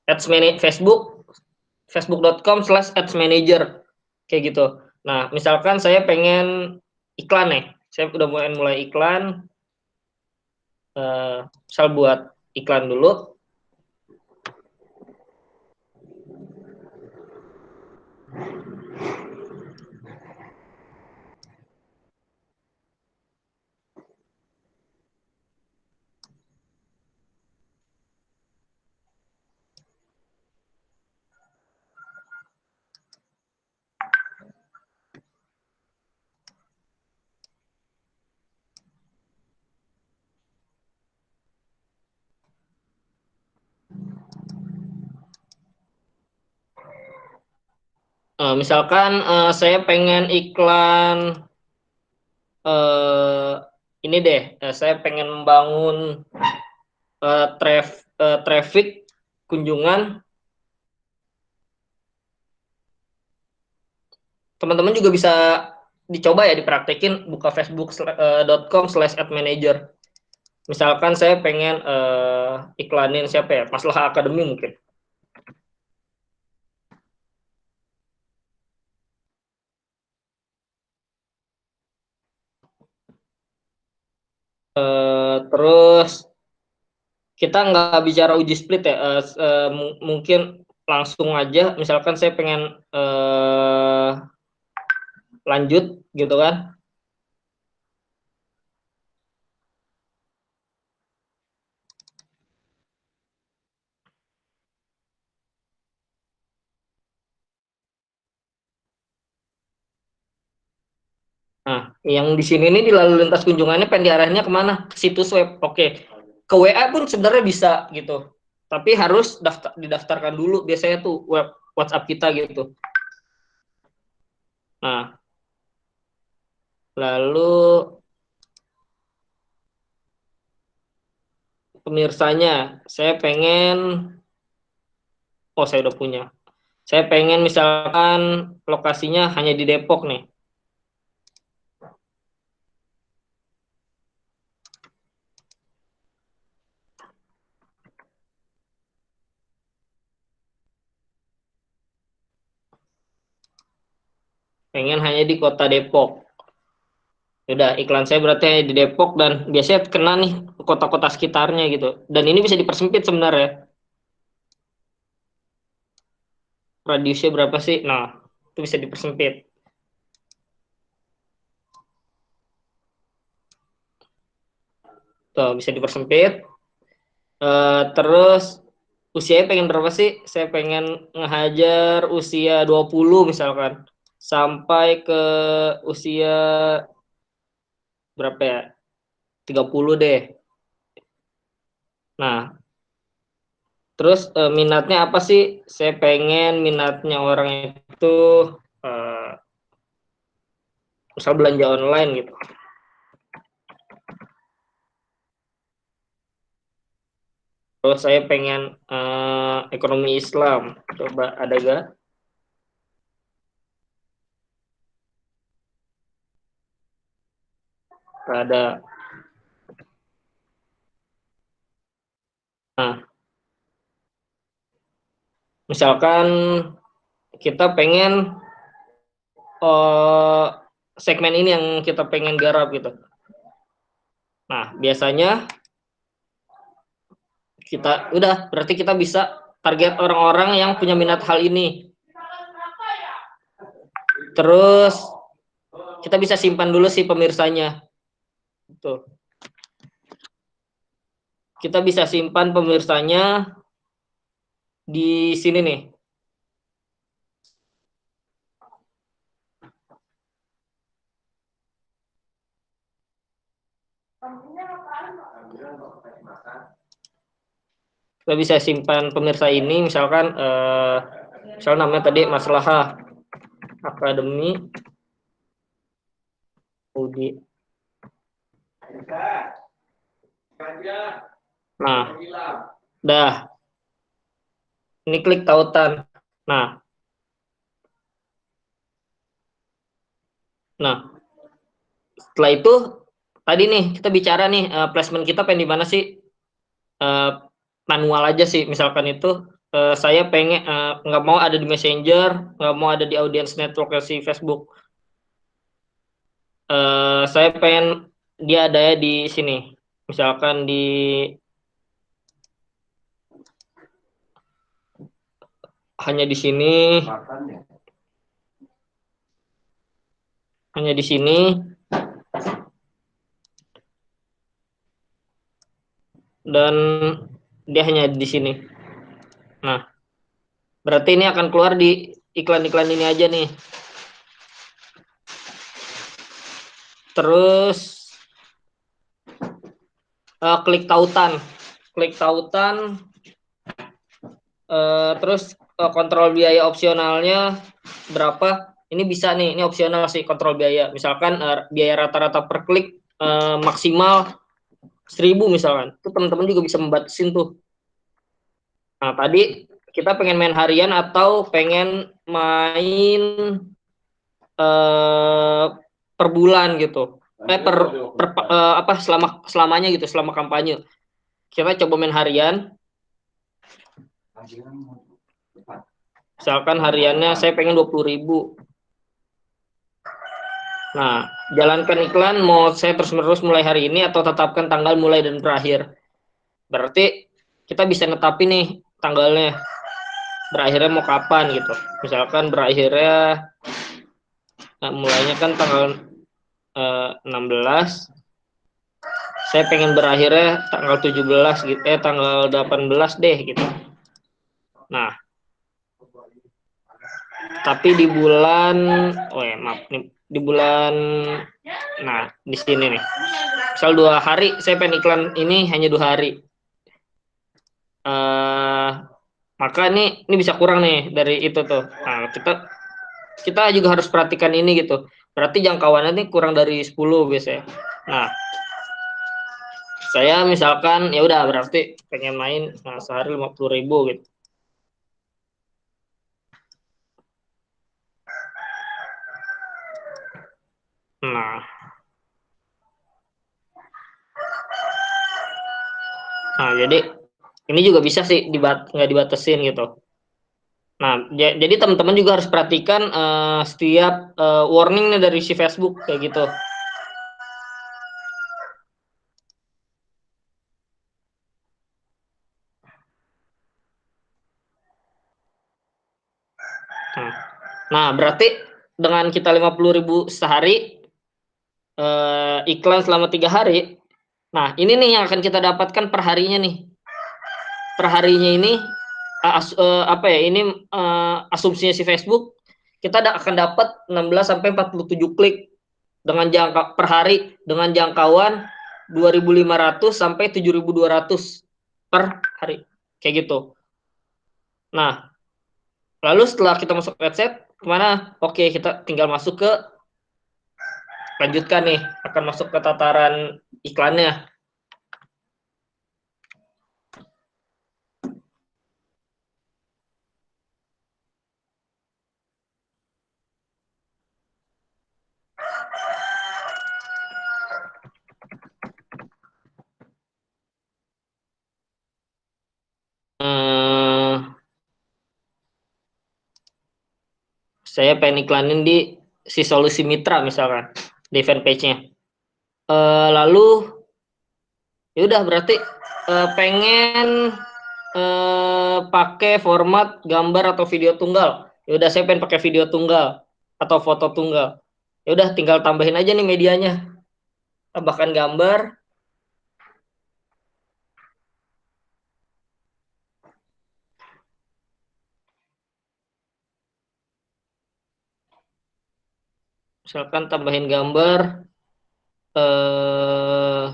ads manager facebook.com/ads manager kayak gitu. Nah, misalkan saya pengen iklan nih, saya udah mulai iklan, misal buat iklan dulu. Misalkan saya pengen iklan uh, ini deh, saya pengen membangun traffic kunjungan. Teman-teman juga bisa dicoba ya, dipraktekin, buka facebook.com/ad manager. Misalkan saya pengen iklanin siapa ya, Maslahah Academy mungkin. Terus kita nggak bicara uji split ya, mungkin langsung aja. Misalkan saya pengen lanjut gitu kan. Nah, yang di sini nih, di lalu lintas kunjungannya pengen diarahinnya kemana? Ke situs web. Oke. Ke WA pun sebenarnya bisa gitu. Tapi harus didaftarkan dulu biasanya tuh web WhatsApp kita gitu. Nah, lalu pemirsanya, saya pengen, oh saya udah punya. Saya pengen misalkan lokasinya hanya di Depok nih. Pengen hanya di kota Depok. Udah, iklan saya berarti hanya di Depok dan biasanya kena nih kota-kota sekitarnya gitu. Dan ini bisa dipersempit sebenarnya. Radiusnya berapa sih? Nah, itu bisa dipersempit. Tuh, bisa dipersempit. Terus usianya pengen berapa sih? Saya pengen ngehajar usia 20 misalkan. Sampai ke usia berapa ya? 30 deh. Nah, terus minatnya apa sih? Saya pengen minatnya orang itu eh, misal belanja online gitu. Terus saya pengen ekonomi Islam. Coba ada gak? Ada. Nah, misalkan kita pengen eh, segmen ini yang kita pengen garap gitu. Nah, biasanya kita udah berarti kita bisa target orang-orang yang punya minat hal ini. Terus kita bisa simpan dulu si pemirsanya. Tuh. Kita bisa simpan pemirsanya di sini nih. Kita bisa simpan pemirsa ini misalkan misal namanya tadi Maslahah Akademi Udi. Nah, dah. Ini klik tautan. Nah, setelah itu tadi nih kita bicara nih placement kita pengen di mana sih? Manual aja sih. Misalkan itu saya pengen nggak mau ada di Messenger, nggak mau ada di audience network si Facebook. Saya pengen dia ada di sini. Misalkan hanya di sini, hanya di sini. Dan dia hanya di sini. Nah, berarti ini akan keluar di iklan-iklan ini aja nih. Terus klik tautan. Klik tautan. Terus kontrol biaya opsionalnya berapa? Ini bisa nih, ini opsional sih kontrol biaya. Misalkan biaya rata-rata per klik maksimal 1.000 misalkan. Itu teman-teman juga bisa membatasin tuh. Nah, tadi kita pengen main harian atau pengen main per bulan gitu. Apa selamanya gitu, selama kampanye. Kita coba main harian. Misalkan hariannya saya pengen 20.000. Nah, jalankan iklan mau saya terus-menerus mulai hari ini atau tetapkan tanggal mulai dan berakhir. Berarti kita bisa netapin nih tanggalnya. Berakhirnya mau kapan gitu. Misalkan berakhirnya mulainya kan tanggal 16. Saya pengen berakhirnya tanggal 17 gitu, tanggal 18 deh gitu. Nah, tapi di bulan, maaf nih, di bulan, nah di sini nih, misal 2 hari, saya pengen iklan ini hanya 2 hari. Maka ini bisa kurang nih dari itu tuh. Nah, kita juga harus perhatikan ini gitu. Berarti jangkauannya ini kurang dari 10 biasanya. Nah, saya misalkan ya udah berarti pengen main sehari 50.000 gitu. Nah, jadi ini juga bisa sih nggak dibatasin gitu. Nah, jadi teman-teman juga harus perhatikan setiap warning nih dari si Facebook kayak gitu. Nah, berarti dengan kita 50.000 sehari, iklan selama 3 hari. Nah, ini nih yang akan kita dapatkan per harinya nih. Per harinya ini apa ya, ini asumsinya si Facebook, kita akan dapat 16 sampai 47 klik dengan jangka per hari dengan jangkauan 2.500 sampai 7.200 per hari. Kayak gitu. Nah, lalu setelah kita masuk website, kemana? Oke, kita tinggal masuk ke lanjutkan nih, akan masuk ke tataran iklannya. Saya pengen iklanin di si solusi mitra misalkan di fanpage-nya. Lalu ya udah berarti pengen pakai format gambar atau video tunggal. Ya udah saya pengen pakai video tunggal atau foto tunggal. Ya udah tinggal tambahin aja nih medianya. Tambahkan gambar. Misalkan tambahin gambar eh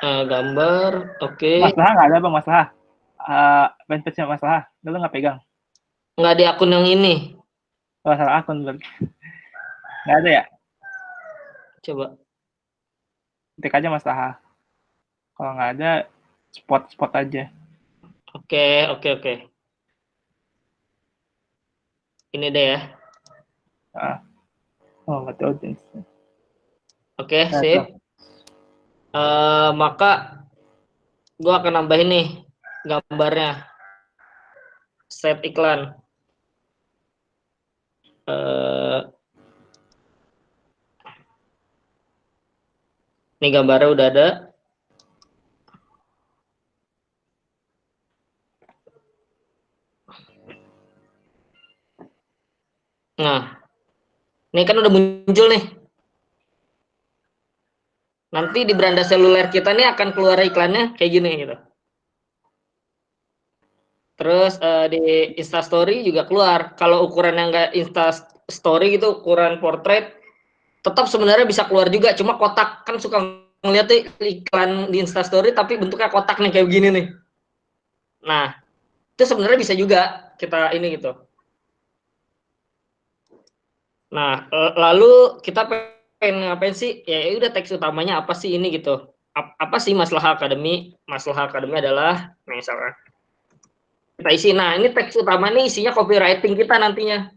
gambar, oke. Masalah nggak ada bang, masalah. Fanpage-nya masalah. Lu nggak pegang. Nggak di akun yang ini. Masalah akun berarti. Nggak ada ya? Coba. Ketik aja masalah. Kalau nggak ada, spot aja. Oke, oke, oke. Ini deh ya. Oh, nggak tahu audience. Oke, sip. Maka gue akan nambahin nih gambarnya. Set iklan. Ini gambarnya udah ada. Nah, ini kan udah muncul nih. Nanti di beranda seluler kita nih akan keluar iklannya kayak gini gitu. Terus di Instastory juga keluar. Kalau ukuran yang nggak Instastory gitu, ukuran portrait, tetap sebenarnya bisa keluar juga. Cuma kotak, kan suka ngeliat tuh iklan di Instastory tapi bentuknya kotak nih kayak begini nih. Nah, itu sebenarnya bisa juga kita ini gitu. Nah, lalu kita pengen ngapain sih? Ya udah teks utamanya apa sih ini gitu. Apa sih masalah akademi? Masalah akademi adalah misalkan kita isi. Nah, ini teks utama nih isinya copywriting kita nantinya.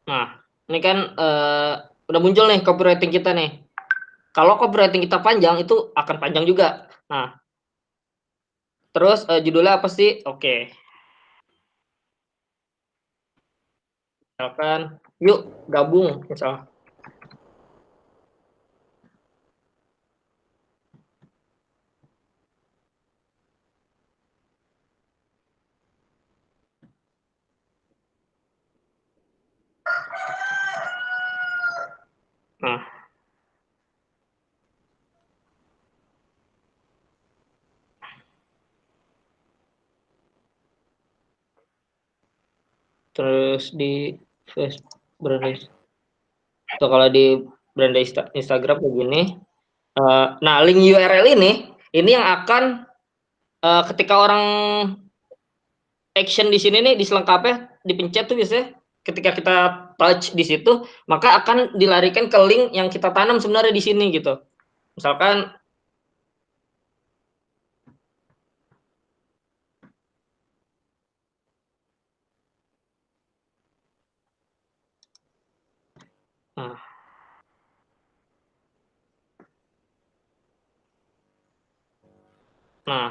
Nah, ini kan udah muncul nih copywriting kita nih. Kalau copywriting kita panjang itu akan panjang juga. Nah, terus judulnya apa sih? Oke, misalkan yuk gabung misal. Nah, terus di Facebook beranda. So, kalau di beranda Instagram begini. Nah, link URL ini yang akan ketika orang action di sini nih di selengkapnya dipencet tuh biasanya ketika kita touch di situ maka akan dilarikan ke link yang kita tanam sebenarnya di sini gitu. Misalkan nah, nah,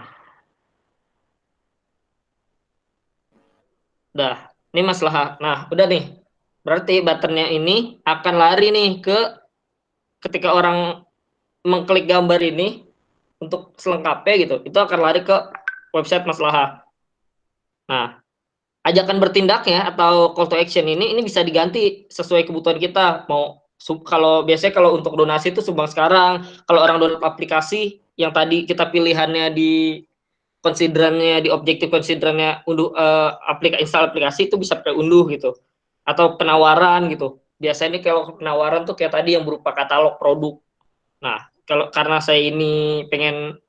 udah. Ini masalah. Nah, udah nih. Berarti buttonnya ini akan lari nih ke ketika orang mengklik gambar ini untuk selengkapnya gitu. Itu akan lari ke website Maslahah. Nah, ajakan bertindaknya atau call to action ini bisa diganti sesuai kebutuhan kita. Mau kalau biasanya kalau untuk donasi itu sumbang sekarang, kalau orang download aplikasi yang tadi kita pilihannya di konsiderannya di objektif konsiderannya unduh install aplikasi itu bisa pakai unduh gitu. Atau penawaran gitu. Biasanya kalau penawaran tuh kayak tadi yang berupa katalog produk. Nah, kalau karena saya ini pengen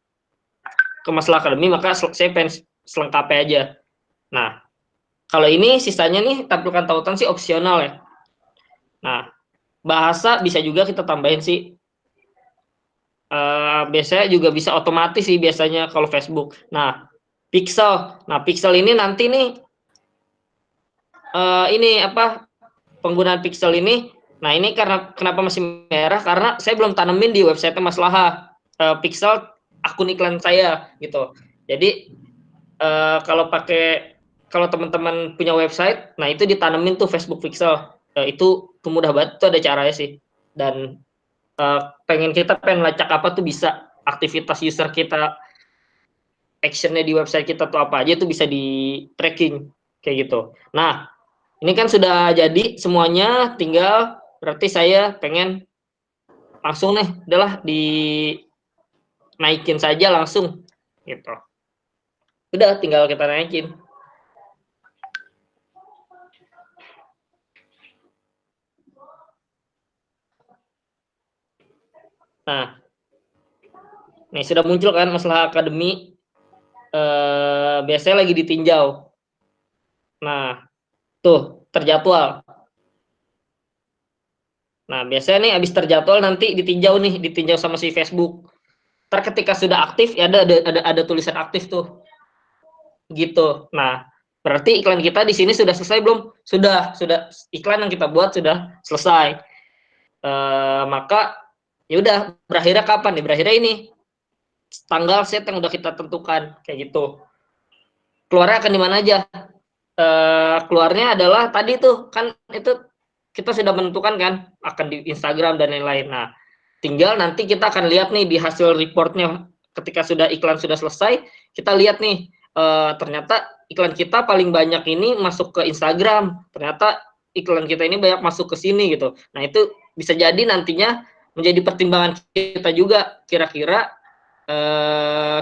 ke Masalah Akademi maka saya pengen selengkapnya aja. Nah, kalau ini sisanya nih tampilkan tautan sih opsional ya. Nah, bahasa bisa juga kita tambahin sih. Biasanya juga bisa otomatis sih biasanya kalau Facebook. Nah, pixel. Nah, pixel ini nanti nih ini apa penggunaan pixel ini. Nah, ini karena kenapa masih merah karena saya belum tanemin di website Maslaha pixel akun iklan saya gitu. Jadi kalau teman-teman punya website, nah itu ditanemin tuh Facebook Pixel. Itu mudah banget, itu ada caranya sih. Dan pengen lacak apa tuh bisa aktivitas user kita, actionnya di website kita tuh apa aja tuh bisa di tracking kayak gitu. Nah, ini kan sudah jadi semuanya, tinggal berarti saya pengen langsung nih, udahlah dinaikin saja langsung gitu. Udah tinggal kita naikin. Nah, nih sudah muncul kan Masalah Akademi biasanya lagi ditinjau. Nah, tuh terjadwal. Nah, biasanya nih habis terjadwal nanti ditinjau sama si Facebook. Ntar ketika sudah aktif ya ada tulisan aktif tuh. Gitu. Nah, berarti iklan kita di sini sudah selesai belum? Sudah iklan yang kita buat sudah selesai. Maka ya udah berakhirnya kapan nih? Berakhirnya ini tanggal set yang udah kita tentukan kayak gitu. Keluarnya akan di mana aja? Keluarnya adalah tadi tuh kan itu kita sudah menentukan kan akan di Instagram dan lain-lain. Nah, tinggal nanti kita akan lihat nih di hasil reportnya ketika sudah iklan sudah selesai, kita lihat nih ternyata iklan kita paling banyak ini masuk ke Instagram, ternyata iklan kita ini banyak masuk ke sini gitu. Nah, itu bisa jadi nantinya menjadi pertimbangan kita juga kira-kira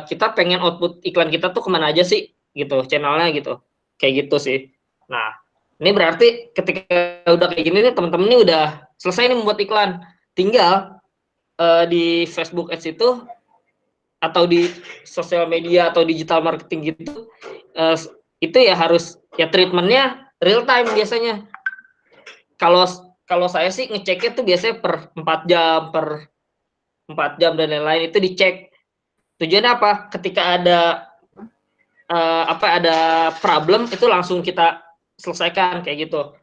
kita pengen output iklan kita tuh kemana aja sih gitu channelnya gitu kayak gitu sih. Nah, ini berarti ketika udah kayak gini nih teman-teman ini udah selesai nih membuat iklan, tinggal di Facebook Ads atau di sosial media atau digital marketing gitu itu ya harus ya treatmentnya real time biasanya. Kalau kalau saya sih ngeceknya tuh biasanya per 4 jam dan lain-lain itu dicek. Tujuannya apa? Ketika ada problem itu langsung kita selesaikan kayak gitu.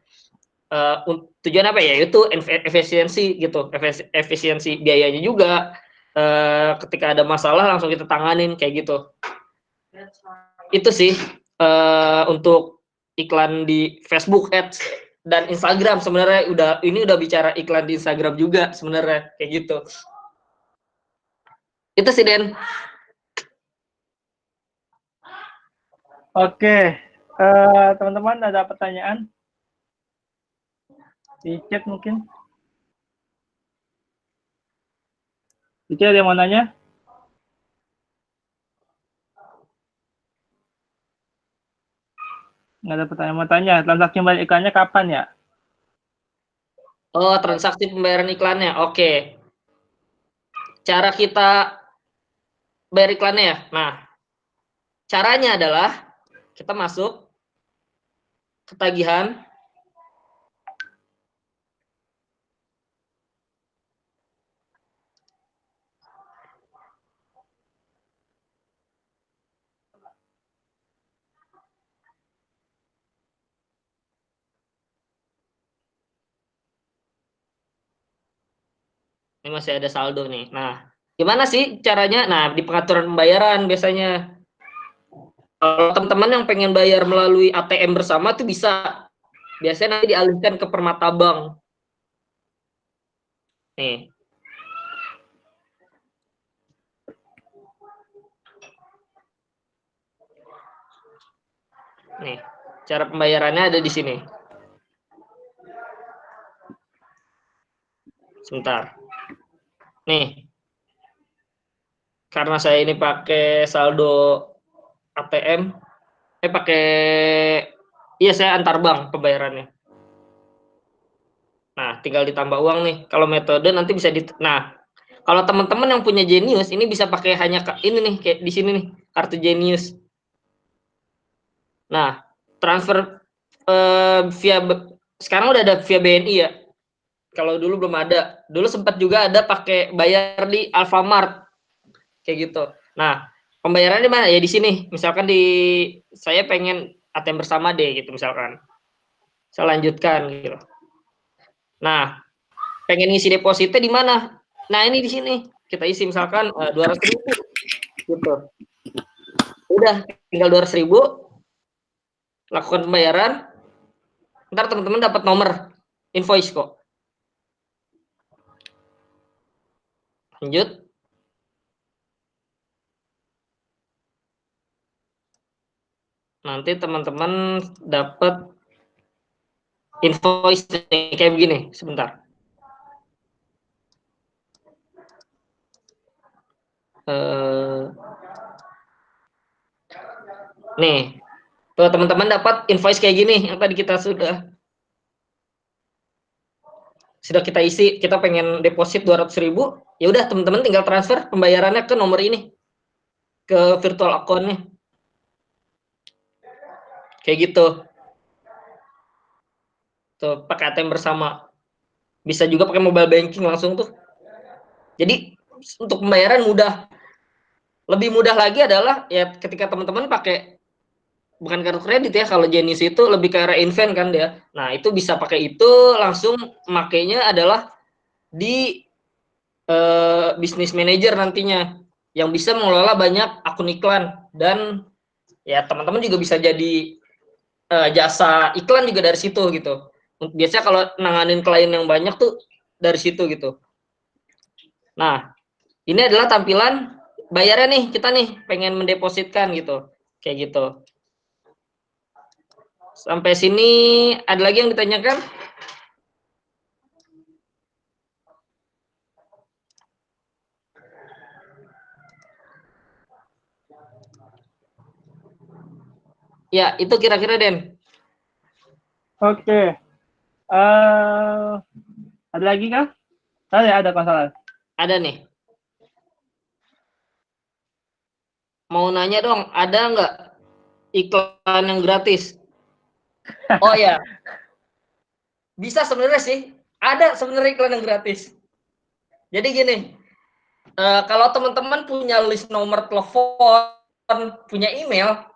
Tujuan apa ya? Itu efisiensi gitu, efisiensi biayanya juga. Ketika ada masalah langsung kita tanganin kayak gitu. Itu sih untuk iklan di Facebook Ads dan Instagram sebenarnya udah bicara iklan di Instagram juga sebenarnya kayak gitu. Itu sih Den. Oke, teman-teman ada pertanyaan di chat mungkin? Di chat ada yang mau nanya? Nggak ada pertanyaan mau tanya. Transaksi bayar iklannya kapan ya? Oh, transaksi pembayaran iklannya. Oke. Cara kita bayar iklannya ya. Nah, caranya adalah kita masuk ke tagihan. Ini masih ada saldo nih. Nah, gimana sih caranya? Nah, di pengaturan pembayaran biasanya. Kalau teman-teman yang pengen bayar melalui ATM bersama tuh bisa. Biasanya nanti dialihkan ke Permata Bank. Nih. Nih, cara pembayarannya ada di sini. Sebentar. Nih. Karena saya ini pakai saldo ATM, pakai iya saya antar bank pembayarannya. Nah, tinggal ditambah uang nih. Kalau metode nanti bisa nah, kalau teman-teman yang punya Genius ini bisa pakai hanya ini nih kayak di sini nih, kartu Genius. Nah, transfer via sekarang udah ada via BNI ya. Kalau dulu belum ada. Dulu sempat juga ada pakai bayar di Alfamart. Kayak gitu. Nah, pembayarannya di mana? Ya di sini. Misalkan saya pengen ATM bersama deh gitu misalkan. Saya lanjutkan gitu. Nah, pengen ngisi depositnya di mana? Nah, ini di sini. Kita isi misalkan 200.000 gitu. Udah, tinggal 200.000, lakukan pembayaran. Ntar teman-teman dapat nomor invoice kok. Lanjut. Nanti teman-teman dapat invoice kayak begini. Sebentar. Nih, tuh teman-teman dapat invoice kayak gini yang tadi kita sudah kita isi, kita pengen deposit 200.000, ya udah teman-teman tinggal transfer pembayarannya ke nomor ini, ke virtual account-nya. Kayak gitu. Tuh, pakai ATM bersama. Bisa juga pakai mobile banking langsung tuh. Jadi untuk pembayaran mudah. Lebih mudah lagi adalah ya ketika teman-teman pakai bukan kartu kredit ya, kalau Genius itu lebih ke arah invent kan dia. Nah, itu bisa pakai itu langsung makainya adalah di bisnis manager nantinya yang bisa mengelola banyak akun iklan dan ya teman-teman juga bisa jadi jasa iklan juga dari situ gitu. Biasanya kalau nanganin klien yang banyak tuh dari situ gitu. Nah, ini adalah tampilan bayarnya nih, kita nih pengen mendepositkan gitu. Kayak gitu. Sampai sini ada lagi yang ditanyakan? Ya, itu kira-kira Den. Oke. Ada lagi kah? Ada masalah. Ada nih. Mau nanya dong, ada nggak iklan yang gratis? Oh ya, bisa sebenarnya sih. Ada sebenarnya iklan yang gratis. Jadi gini, kalau teman-teman punya list nomor telepon, punya email,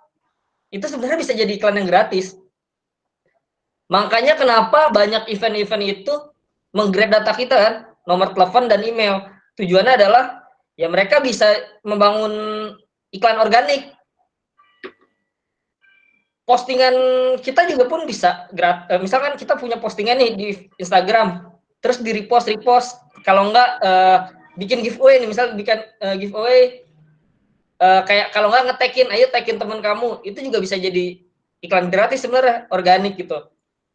itu sebenarnya bisa jadi iklan yang gratis. Makanya kenapa banyak event-event itu menggrab data kita kan, nomor telepon dan email. Tujuannya adalah ya mereka bisa membangun iklan organik. Postingan kita juga pun bisa misalkan kita punya postingan nih di Instagram, terus di repost, kalau enggak bikin giveaway nih, misal bikin giveaway kayak kalau enggak nge-tagin, ayo tagin teman kamu, itu juga bisa jadi iklan gratis sebenarnya, organik gitu.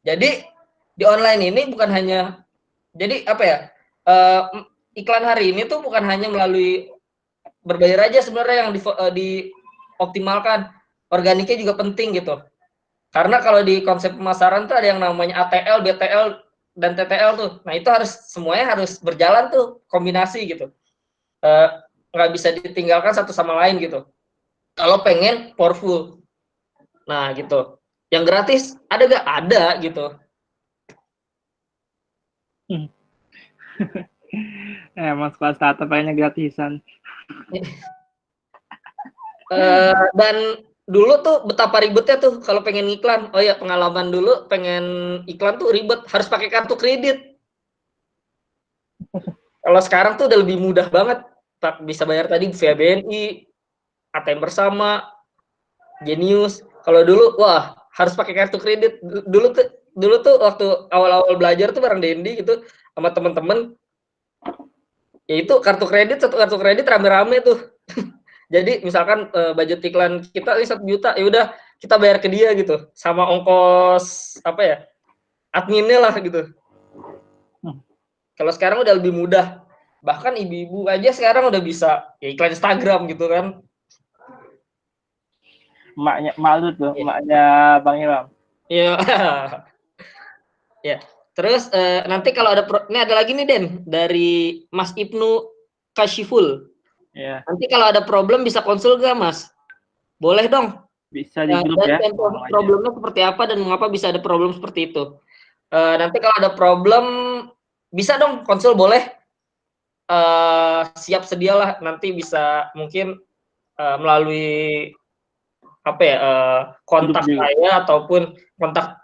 Jadi di online ini bukan hanya jadi apa ya, iklan hari ini tuh bukan hanya melalui berbayar aja sebenarnya yang dioptimalkan, organiknya juga penting gitu. Karena kalau di konsep pemasaran tuh ada yang namanya ATL, BTL, dan TTL tuh. Nah itu semuanya harus berjalan tuh, kombinasi gitu. Nggak bisa ditinggalkan satu sama lain gitu. Kalau pengen powerful. Nah gitu. Yang gratis ada gak? Ada gitu. Emang sekolah startup kayaknya gratisan. Dan dulu tuh betapa ribetnya tuh kalau pengen iklan. Oh ya, pengalaman dulu pengen iklan tuh ribet, harus pakai kartu kredit. Kalau sekarang tuh udah lebih mudah banget. Bisa bayar tadi via BNI, ATM Bersama, Genius. Kalau dulu wah, harus pakai kartu kredit. Dulu tuh waktu awal-awal belajar tuh bareng Dendi gitu sama teman-teman, ya itu satu kartu kredit rame-rame tuh. Jadi misalkan budget iklan kita ini 1 juta, ya udah kita bayar ke dia gitu, sama ongkos apa ya, adminnya lah gitu. Kalau sekarang udah lebih mudah, bahkan ibu-ibu aja sekarang udah bisa ya iklan Instagram gitu kan. Emaknya malu tuh, emaknya Bang Ilham. Iya. Ya. Terus nanti kalau ini ada lagi nih Den dari Mas Ibnu Kashiful. Ya. Nanti kalau ada problem bisa konsul gak Mas? Boleh dong. Bisa di grup ya. Dan problemnya seperti apa dan mengapa bisa ada problem seperti itu. Nanti kalau ada problem bisa dong konsul boleh. Siap sedialah nanti bisa mungkin melalui apa ya kontak saya ataupun kontak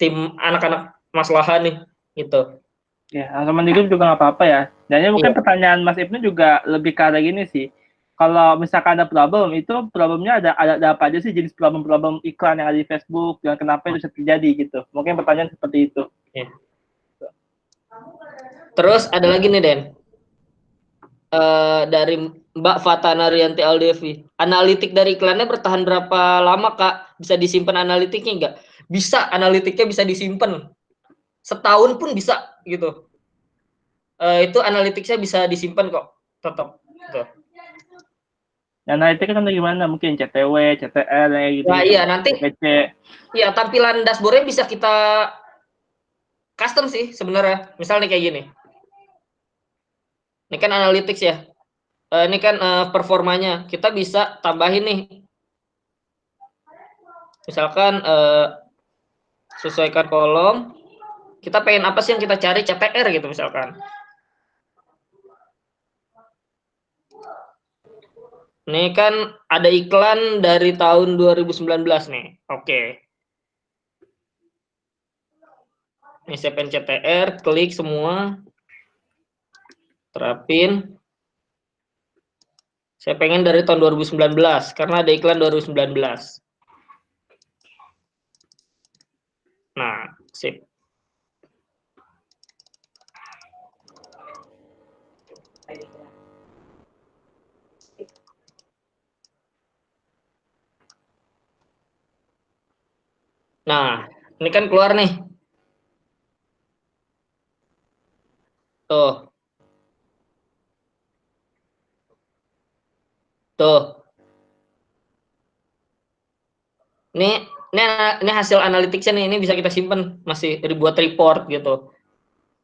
tim anak-anak Mas Laha nih gitu. Ya, teman di grup juga nggak apa-apa ya. Dan mungkin pertanyaan Mas Ibnu juga lebih ke arah gini sih. Kalau misalkan ada problem, itu problemnya ada apa aja sih jenis problem-problem iklan yang ada di Facebook dan kenapa itu bisa terjadi gitu. Mungkin pertanyaan seperti itu. Ya. Terus ada lagi nih Den. Dari Mbak Fatana Rianti Aldevi. Analitik dari iklannya bertahan berapa lama Kak? Bisa disimpan analitiknya nggak? Bisa, analitiknya bisa disimpan. Setahun pun bisa gitu. Itu analitiknya bisa disimpan kok, tetap. Gitu. Analitiknya kan gimana? Mungkin CTW, CTR, gitu. Nah iya nanti, CPC. ya tampilan dashboardnya bisa kita custom sih sebenarnya. Misalnya kayak gini. Ini kan analytics ya. Ini kan performanya. Kita bisa tambahin nih. Misalkan sesuaikan kolom. Kita pengen apa sih yang kita cari, CTR gitu misalkan. Ini kan ada iklan dari tahun 2019 nih. Oke. Ini saya pengen CTR, klik semua. Terapin. Saya pengen dari tahun 2019 karena ada iklan 2019. Nah, sip. Nah, ini kan keluar nih. Tuh. Tuh. Ini hasil analitiknya nih, ini bisa kita simpen, masih dibuat report gitu.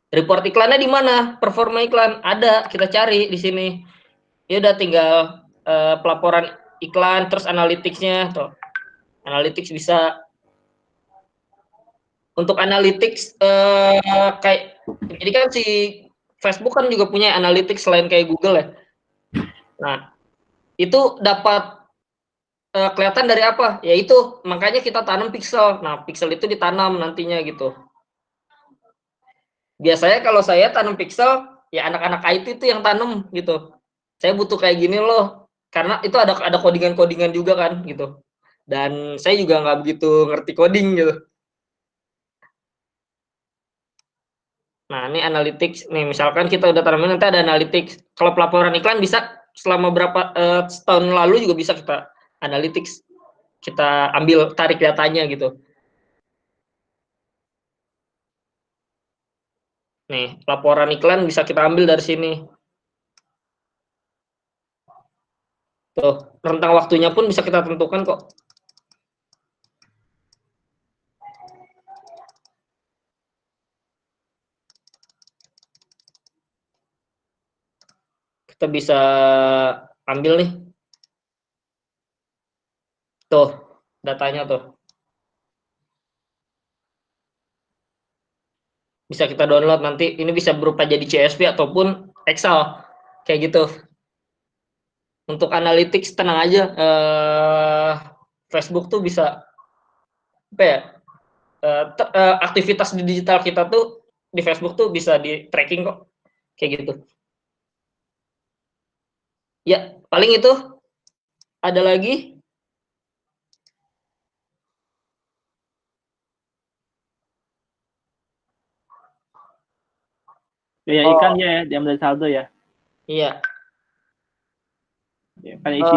Report iklannya di mana? Performa iklan ada, kita cari di sini. Ya udah tinggal pelaporan iklan terus analitiknya tuh. Analytics bisa. Untuk analytics kayak jadi kan si Facebook kan juga punya analytics selain kayak Google ya. Nah, itu dapat kelihatan dari apa? Yaitu makanya kita tanam pixel. Nah, pixel itu ditanam nantinya gitu. Biasanya kalau saya tanam pixel, ya anak-anak IT itu yang tanam gitu. Saya butuh kayak gini loh, karena itu ada codingan-codingan juga kan gitu. Dan saya juga nggak begitu ngerti coding gitu. Nah, ini analytics nih, misalkan kita udah tanamin nanti ada analytics. Kalau pelaporan iklan bisa selama berapa setahun lalu juga bisa kita analytics. Kita ambil tarik datanya gitu. Nih, laporan iklan bisa kita ambil dari sini. Tuh, rentang waktunya pun bisa kita tentukan kok. kita bisa ambil nih. Tuh, datanya tuh. Bisa kita download nanti. Ini bisa berupa jadi CSV ataupun Excel. Kayak gitu. Untuk analytics tenang aja. Facebook tuh bisa apa ya? Aktivitas di digital kita tuh di Facebook tuh bisa di tracking kok. Kayak gitu. Ya, paling itu. Ada lagi? Biaya ikan ya, diambil dari saldo ya. Iya. Ya, kan isi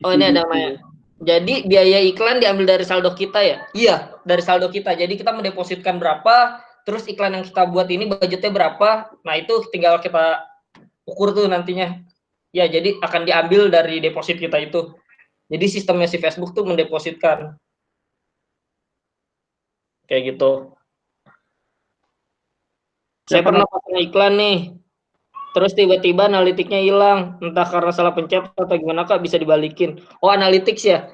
Ini ada namanya. Jadi biaya iklan diambil dari saldo kita ya? Iya, dari saldo kita. Jadi kita mendepositkan berapa, terus iklan yang kita buat ini budgetnya berapa. Nah, itu tinggal kita ukur tuh nantinya. Ya, jadi akan diambil dari deposit kita itu. Jadi sistemnya si Facebook tuh mendepositkan. Kayak gitu. Saya pernah pasang iklan nih. Terus tiba-tiba analitiknya hilang, entah karena salah pencet atau gimana Kak, bisa dibalikin. Oh, analytics ya.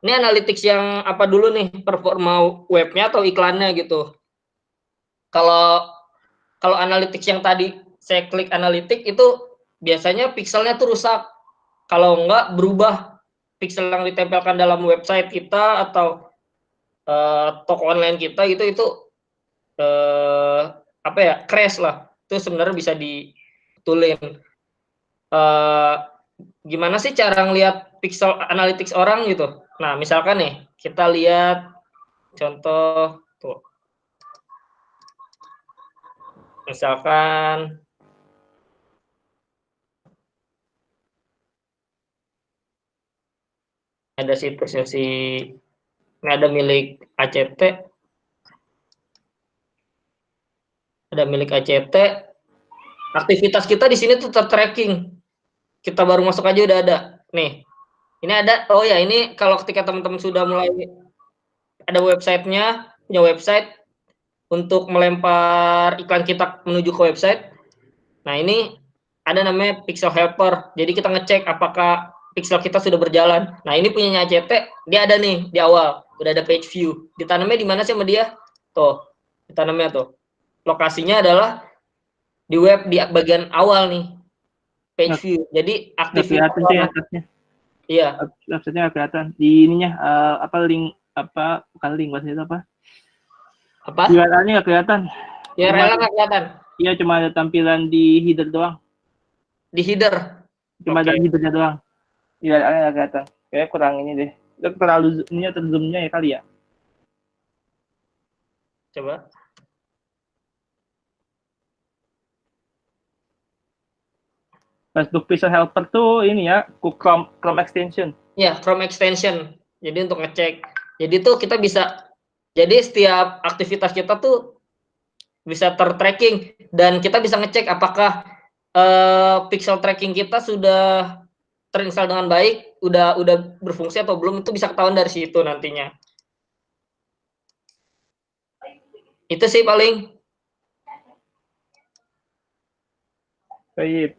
Ini analytics yang apa dulu nih, performa webnya atau iklannya gitu. Kalau analytics yang tadi saya klik analitik itu biasanya pixelnya tuh rusak. Kalau enggak berubah pixel yang ditempelkan dalam website kita atau toko online kita itu apa ya, crash lah. Itu sebenarnya bisa ditulin. Gimana sih cara ngelihat pixel analytics orang gitu? Nah, misalkan nih, kita lihat contoh tuh. Misalkan ada situsnya ini ada milik ACT. Ada milik ACT. Aktivitas kita di sini tuh ter-tracking. Kita baru masuk aja udah ada. Nih. Ini ada, oh ya ini kalau ketika teman-teman sudah mulai ada websitenya, punya website untuk melempar iklan kita menuju ke website. Nah, ini ada namanya pixel helper. Jadi kita ngecek apakah pixel kita sudah berjalan. Nah, ini punyanya ACT, dia ada nih di awal, udah ada page view. Ditanamnya di mana sih sama dia? Tuh, ditanamnya tuh. Lokasinya adalah di web di bagian awal nih, page view. Jadi aktivitas kelihatan tuh ya atasnya. Iya. Websitenya nggak kelihatan. Di ininya apa link apa bukan link maksudnya itu apa? Apa? URL-nya nggak kelihatan. URL nggak kelihatan. Iya, cuma ada tampilan di header doang. Di header. Cuma ada headernya doang. URL-nya nggak kelihatan. Kayak kurang ini deh. Itu terlalu ini terzoomnya ya kali ya. Coba. Facebook Pixel Helper tuh ini ya, Chrome extension. Ya, Chrome extension. Jadi untuk ngecek. Jadi tuh kita bisa, jadi setiap aktivitas kita tuh bisa ter-tracking dan kita bisa ngecek apakah pixel tracking kita sudah terinstall dengan baik, udah berfungsi atau belum, itu bisa ketahuan dari situ nantinya. Itu sih paling. Baik.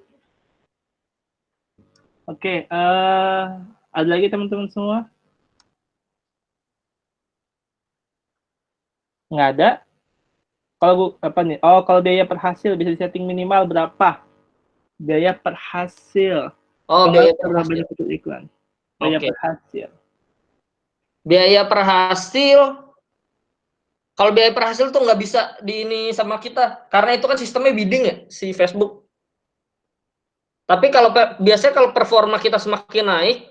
Oke, ada lagi teman-teman semua? Nggak ada? Kalau apa nih? Oh, kalau biaya per hasil bisa disetting minimal berapa? Biaya per hasil. Oh, biaya per hasil. Banyak untuk iklan. Biaya per hasil. Biaya per hasil. Kalau biaya per hasil tuh nggak bisa di ini sama kita, karena itu kan sistemnya bidding ya si Facebook. Tapi kalau biasanya kalau performa kita semakin naik,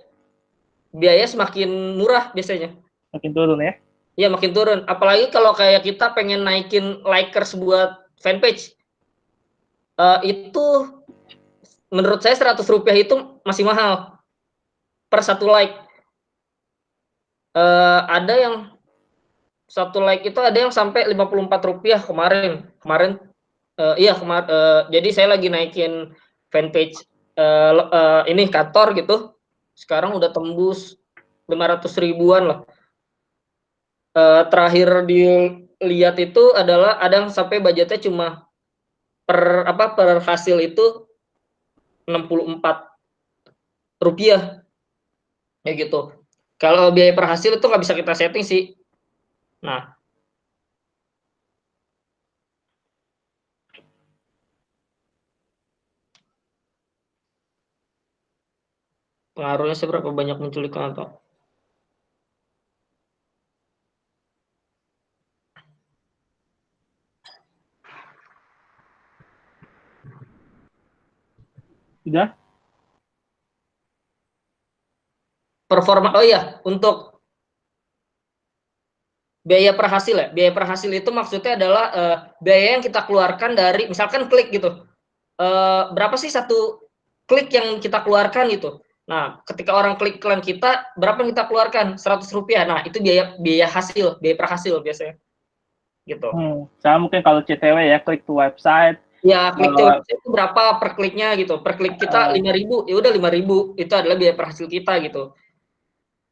biaya semakin murah biasanya. Makin turun ya? Iya, makin turun. Apalagi kalau kayak kita pengen naikin likers buat fanpage. Itu menurut saya Rp100 itu masih mahal per satu like. Ada yang satu like itu ada yang sampai Rp54 kemarin. Iya, jadi saya lagi naikin fanpage ini kantor gitu. Sekarang udah tembus 500 ribuan lah. Terakhir dilihat itu adalah ada yang sampai budgetnya cuma per hasil itu Rp64 kayak gitu. Kalau biaya per hasil itu nggak bisa kita setting sih. Nah, pengaruhnya seberapa banyak muncul iklan atau Sudah? performa. Oh iya, untuk biaya per hasil ya. Biaya per hasil itu maksudnya adalah biaya yang kita keluarkan dari misalkan klik gitu. Berapa sih satu klik yang kita keluarkan gitu. Nah, ketika orang klik iklan kita, berapa yang kita keluarkan? Rp100. Nah, itu biaya hasil, biaya per hasil biasanya. Gitu. Sama mungkin kalau CTW ya, klik to website. Ya, klik to Kalau website itu berapa per kliknya gitu. Per klik kita 5.000, ya udah 5.000. Itu adalah biaya per hasil kita gitu.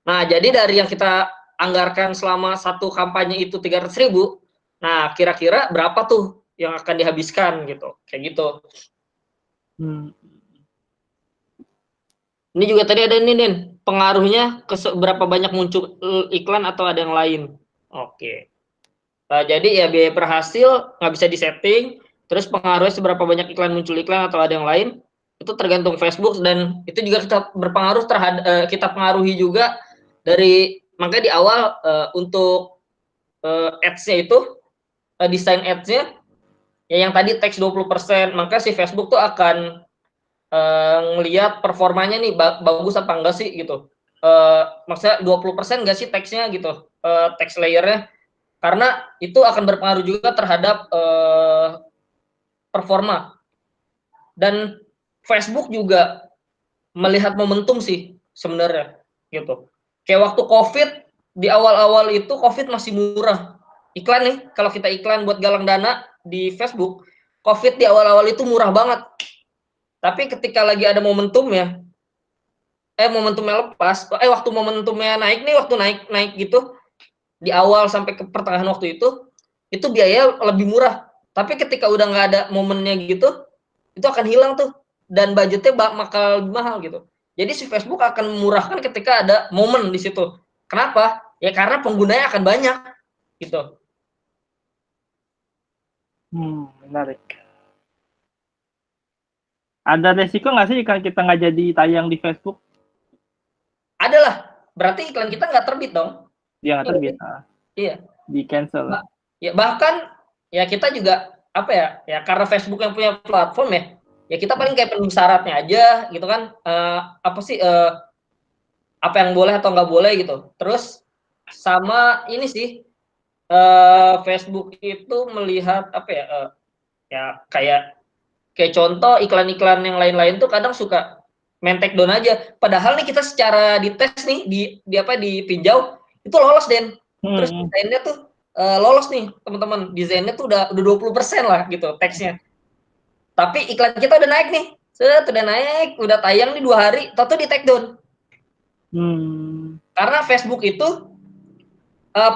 Nah, jadi dari yang kita anggarkan selama satu kampanye itu 300.000, nah kira-kira berapa tuh yang akan dihabiskan gitu, kayak gitu. Ini juga tadi ada nih, Den, pengaruhnya ke seberapa banyak muncul iklan atau ada yang lain. Oke. Jadi ya biaya per hasil nggak bisa disetting, terus pengaruhnya seberapa banyak iklan muncul iklan atau ada yang lain, itu tergantung Facebook dan itu juga kita berpengaruh terhadap kita pengaruhi juga dari makanya di awal untuk ads-nya itu desain ads-nya ya yang tadi teks 20%, maka si Facebook tuh akan ngelihat performanya nih bagus apa enggak sih gitu. Maksudnya 20% enggak sih teksnya gitu, teks layernya, karena itu akan berpengaruh juga terhadap performa. Dan Facebook juga melihat momentum sih sebenarnya gitu. Kayak waktu COVID, di awal-awal itu COVID masih murah. Iklan nih, kalau kita iklan buat galang dana di Facebook, COVID di awal-awal itu murah banget. Tapi ketika lagi ada momentumnya, momentumnya lepas, waktu momentumnya naik nih, waktu naik gitu, di awal sampai ke pertengahan waktu itu biaya lebih murah. Tapi ketika udah nggak ada momennya gitu, itu akan hilang tuh, dan budgetnya bakal lebih mahal gitu. Jadi si Facebook akan memurahkan ketika ada momen di situ. Kenapa? Ya karena penggunanya akan banyak gitu. Menarik. Ada resiko nggak sih iklan kita nggak jadi tayang di Facebook? Adalah, berarti iklan kita nggak terbit dong. Dia nggak terbit. Iya. Di cancel. Ya bahkan ya kita juga apa ya? Ya karena Facebook yang punya platform ya. Ya kita paling kayak penuhi syaratnya aja gitu kan. Apa sih apa yang boleh atau nggak boleh gitu. Terus sama ini sih Facebook itu melihat apa ya? Ya kayak contoh iklan-iklan yang lain-lain tuh kadang suka main take down aja. Padahal nih kita secara dites nih di apa ditinjau itu lolos Den. Terus desainnya tuh lolos nih teman-teman. Desainnya tuh udah 20% lah gitu teksnya. Tapi iklan kita udah naik nih. Udah naik, udah tayang nih 2 hari, tahu di take down. Karena Facebook itu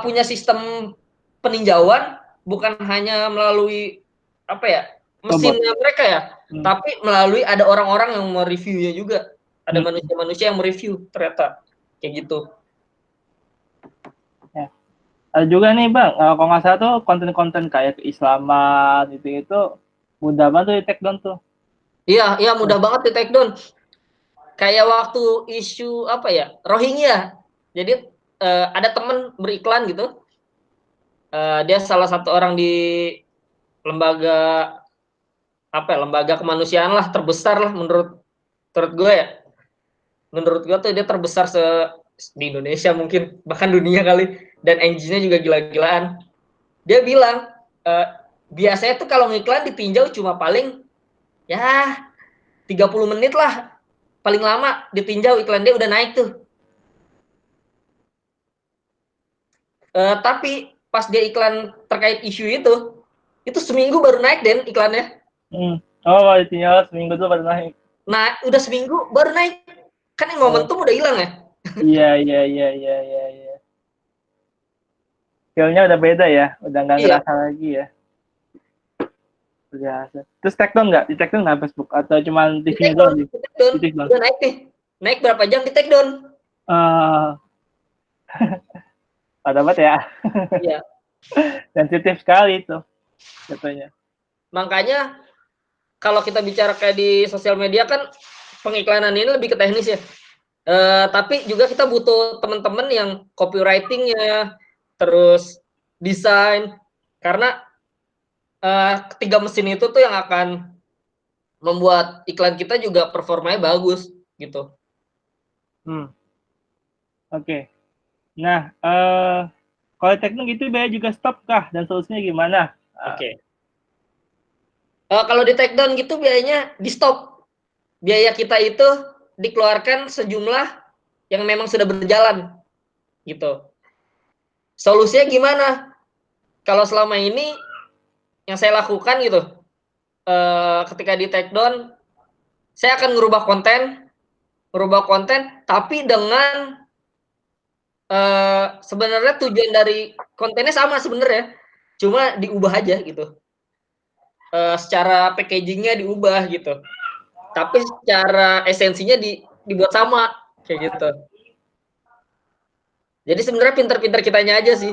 punya sistem peninjauan bukan hanya melalui apa ya mesinnya mereka ya, tapi melalui ada orang-orang yang mereviewnya juga, ada manusia-manusia yang mereview ternyata kayak gitu. Ya. Ada juga nih Bang, kalau nggak salah tuh konten-konten kayak keislaman itu mudah banget tuh di take down tuh. Iya mudah banget di take down. Kayak waktu isu apa ya Rohingya, jadi ada temen beriklan gitu, dia salah satu orang di lembaga apa ya, lembaga kemanusiaan lah terbesar lah menurut gue ya. Menurut gue tuh dia terbesar di Indonesia mungkin bahkan dunia kali, dan engine-nya juga gila-gilaan. Dia bilang biasanya tuh kalau ngiklan ditinjau cuma paling ya 30 menit lah paling lama ditinjau, iklan dia udah naik tuh. Tapi pas dia iklan terkait isu itu seminggu baru naik Den iklannya. Oh, ditinjau seminggu tuh baru naik. Nah, udah seminggu baru naik. Kan yang momentum udah hilang ya. Iya. Feel-nya udah beda ya, udah nggak ngerasa lagi ya. Biasa. Terus take down nggak? Di take down nggak Facebook? Atau cuma Di TV-nya take doang? down, Di di take down. take down? Udah naik nih. Naik berapa jam di take down. Pada banget ya. Iya. Sensitif sekali itu katanya. Makanya kalau kita bicara kayak di sosial media kan pengiklanan ini lebih ke teknis ya. Tapi juga kita butuh teman-teman yang copywriting-nya, terus desain, karena ketiga mesin itu tuh yang akan membuat iklan kita juga performanya bagus gitu. Oke. Nah, kalau teknik itu biaya juga stop kah dan solusinya gimana? Oke. Kalau di take down gitu biayanya di stop. Biaya kita itu dikeluarkan sejumlah yang memang sudah berjalan gitu. Solusinya gimana? Kalau selama ini yang saya lakukan gitu, ketika di take down, saya akan ngerubah konten, tapi dengan sebenarnya tujuan dari kontennya sama sebenarnya, cuma diubah aja gitu. Secara packagingnya diubah gitu, tapi secara esensinya dibuat sama kayak gitu. Jadi sebenarnya pinter-pinter kitanya aja sih.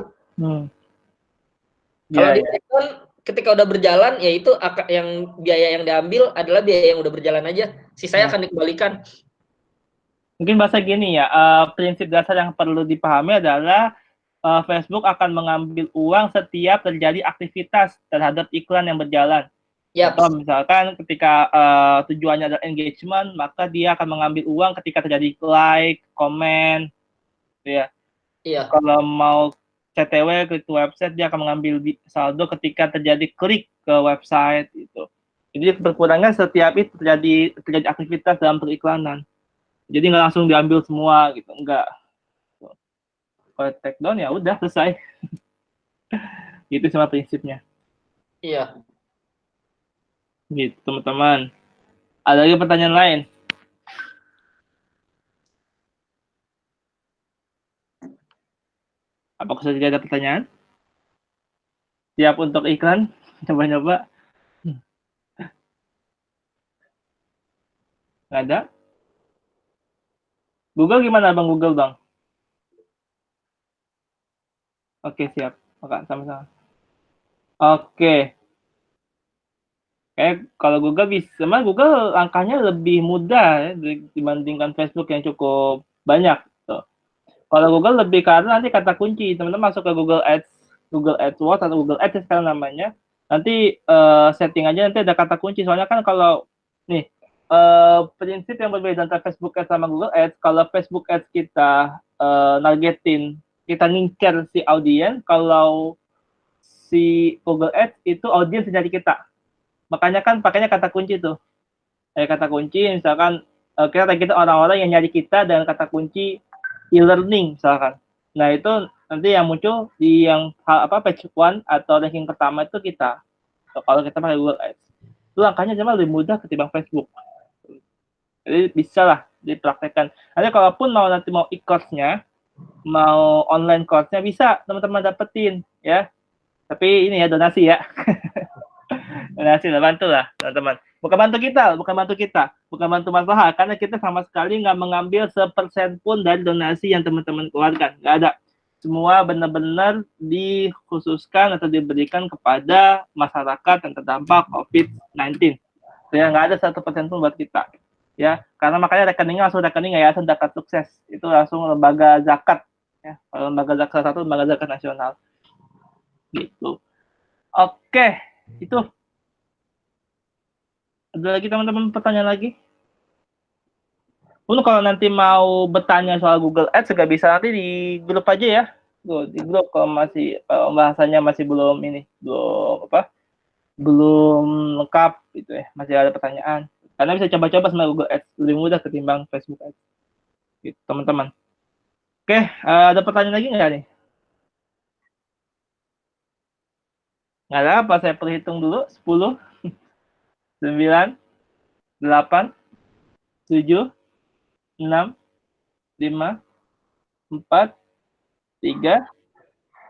Kalau di take down ketika udah berjalan, ya itu yang biaya yang diambil adalah biaya yang udah berjalan aja. Sisanya akan dikembalikan. Mungkin bahasa gini ya, prinsip dasar yang perlu dipahami adalah Facebook akan mengambil uang setiap terjadi aktivitas terhadap iklan yang berjalan. Yep. Atau misalkan ketika tujuannya adalah engagement, maka dia akan mengambil uang ketika terjadi like, komen, gitu ya. Iya. Kalau mau CTW klik ke website, dia akan mengambil saldo ketika terjadi klik ke website itu. Jadi berkurangnya setiap itu terjadi aktivitas dalam periklanan. Jadi nggak langsung diambil semua gitu, enggak. Kalau take down ya udah selesai. Itu sama prinsipnya. Iya. Gitu teman-teman. Ada lagi pertanyaan lain? Apakah sudah ada pertanyaan? Siap untuk iklan? Coba-coba. Nggak ada? Google gimana Bang? Google Bang? Oke, siap. Oke, sama-sama. Oke. Kayak kalau Google bisa, memang Google angkanya lebih mudah ya, dibandingkan Facebook yang cukup banyak. Tuh. Kalau Google lebih karena nanti kata kunci, teman-teman masuk ke Google Ads, Google AdWords atau Google Ads sekarang namanya, nanti setting aja nanti ada kata kunci. Soalnya kan kalau nih prinsip yang berbeda antara Facebook Ads sama Google Ads, kalau Facebook Ads kita nargetin, kita ngincer si audiens, kalau si Google Ads itu audiens dari kita. Makanya kan pakainya kata kunci tuh. Kata kunci misalkan kita target orang-orang yang nyari kita dengan kata kunci e-learning misalkan. Nah, itu nanti yang muncul di yang page one atau ranking pertama itu kita. So, kalau kita pakai Google Ads. Itu angkanya cuma lebih mudah ketimbang Facebook. Jadi bisa lah dipraktekkan. Nanti kalaupun nanti mau e-course-nya, mau online course-nya bisa teman-teman dapetin ya. Tapi ini ya donasi ya. Donasi lah, bantu lah teman-teman. Bukan bantu kita, bukan bantu masalah, karena kita sama sekali nggak mengambil sepersen pun dari donasi yang teman-teman keluarkan, nggak ada. Semua benar-benar dikhususkan atau diberikan kepada masyarakat yang terdampak COVID-19. Ya, nggak ada 1% pun buat kita. Ya, karena makanya rekeningnya langsung rekening Yayasan Zakat Sukses. Itu langsung lembaga zakat. Ya, lembaga zakat satu, lembaga zakat nasional. Gitu. Oke, itu. Ada lagi teman-teman pertanyaan lagi? Kalau nanti mau bertanya soal Google Ads juga bisa nanti di grup aja ya. Di grup kalau masih bahasanya masih belum belum lengkap gitu ya, masih ada pertanyaan. Karena bisa coba-coba sama Google Ads, lebih mudah ketimbang Facebook Ads. Gitu, teman-teman. Oke, ada pertanyaan lagi nggak nih? Nggak ada apa, saya perhitung dulu. 10, 9, 8, 7, 6, 5, 4, 3,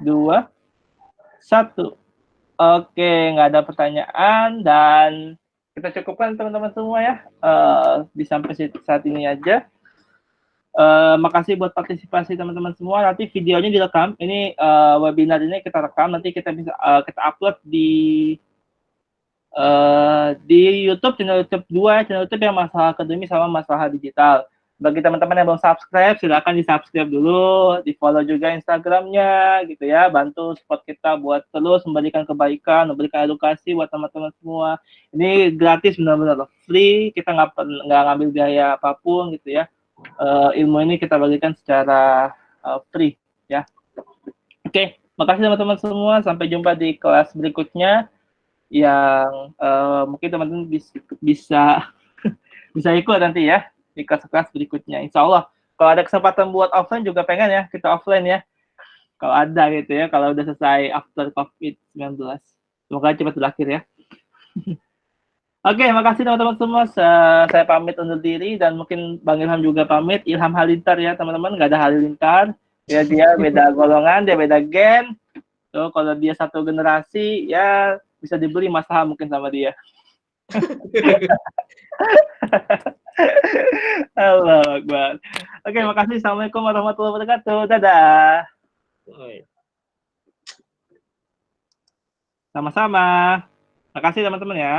2, 1. Oke, nggak ada pertanyaan dan kita cukupkan teman-teman semua ya. Sampai saat ini aja. Makasih buat partisipasi teman-teman semua. Nanti videonya direkam. Ini webinar ini kita rekam. Nanti kita bisa kita upload di YouTube, channel YouTube 2, channel YouTube yang masalah akademis sama masalah digital. Bagi teman-teman yang belum subscribe, silakan di-subscribe dulu, di-follow juga Instagramnya, gitu ya. Bantu support kita buat terus memberikan kebaikan, memberikan edukasi buat teman-teman semua. Ini gratis, benar-benar free. Kita nggak ngambil biaya apapun, gitu ya. Ilmu ini kita bagikan secara free, ya. Oke, makasih teman-teman semua. Sampai jumpa di kelas berikutnya yang mungkin teman-teman bisa bisa ikut nanti ya di kelas-kelas berikutnya. Insya Allah. Kalau ada kesempatan buat offline juga pengen ya kita offline ya. Kalau ada gitu ya. Kalau udah selesai after COVID-19. Semoga cepat berakhir ya. Oke, makasih teman-teman semua. Saya pamit undur diri dan mungkin Bang Ilham juga pamit. Ilham Halilintar ya teman-teman. Nggak ada Halilintar. Ya dia beda golongan, dia beda gen. So, kalau dia satu generasi ya bisa dibeli masalah mungkin sama dia. Allah Akbar. Oke, makasih. Assalamualaikum warahmatullahi wabarakatuh. Dadah. Sama-sama. Makasih teman-teman ya.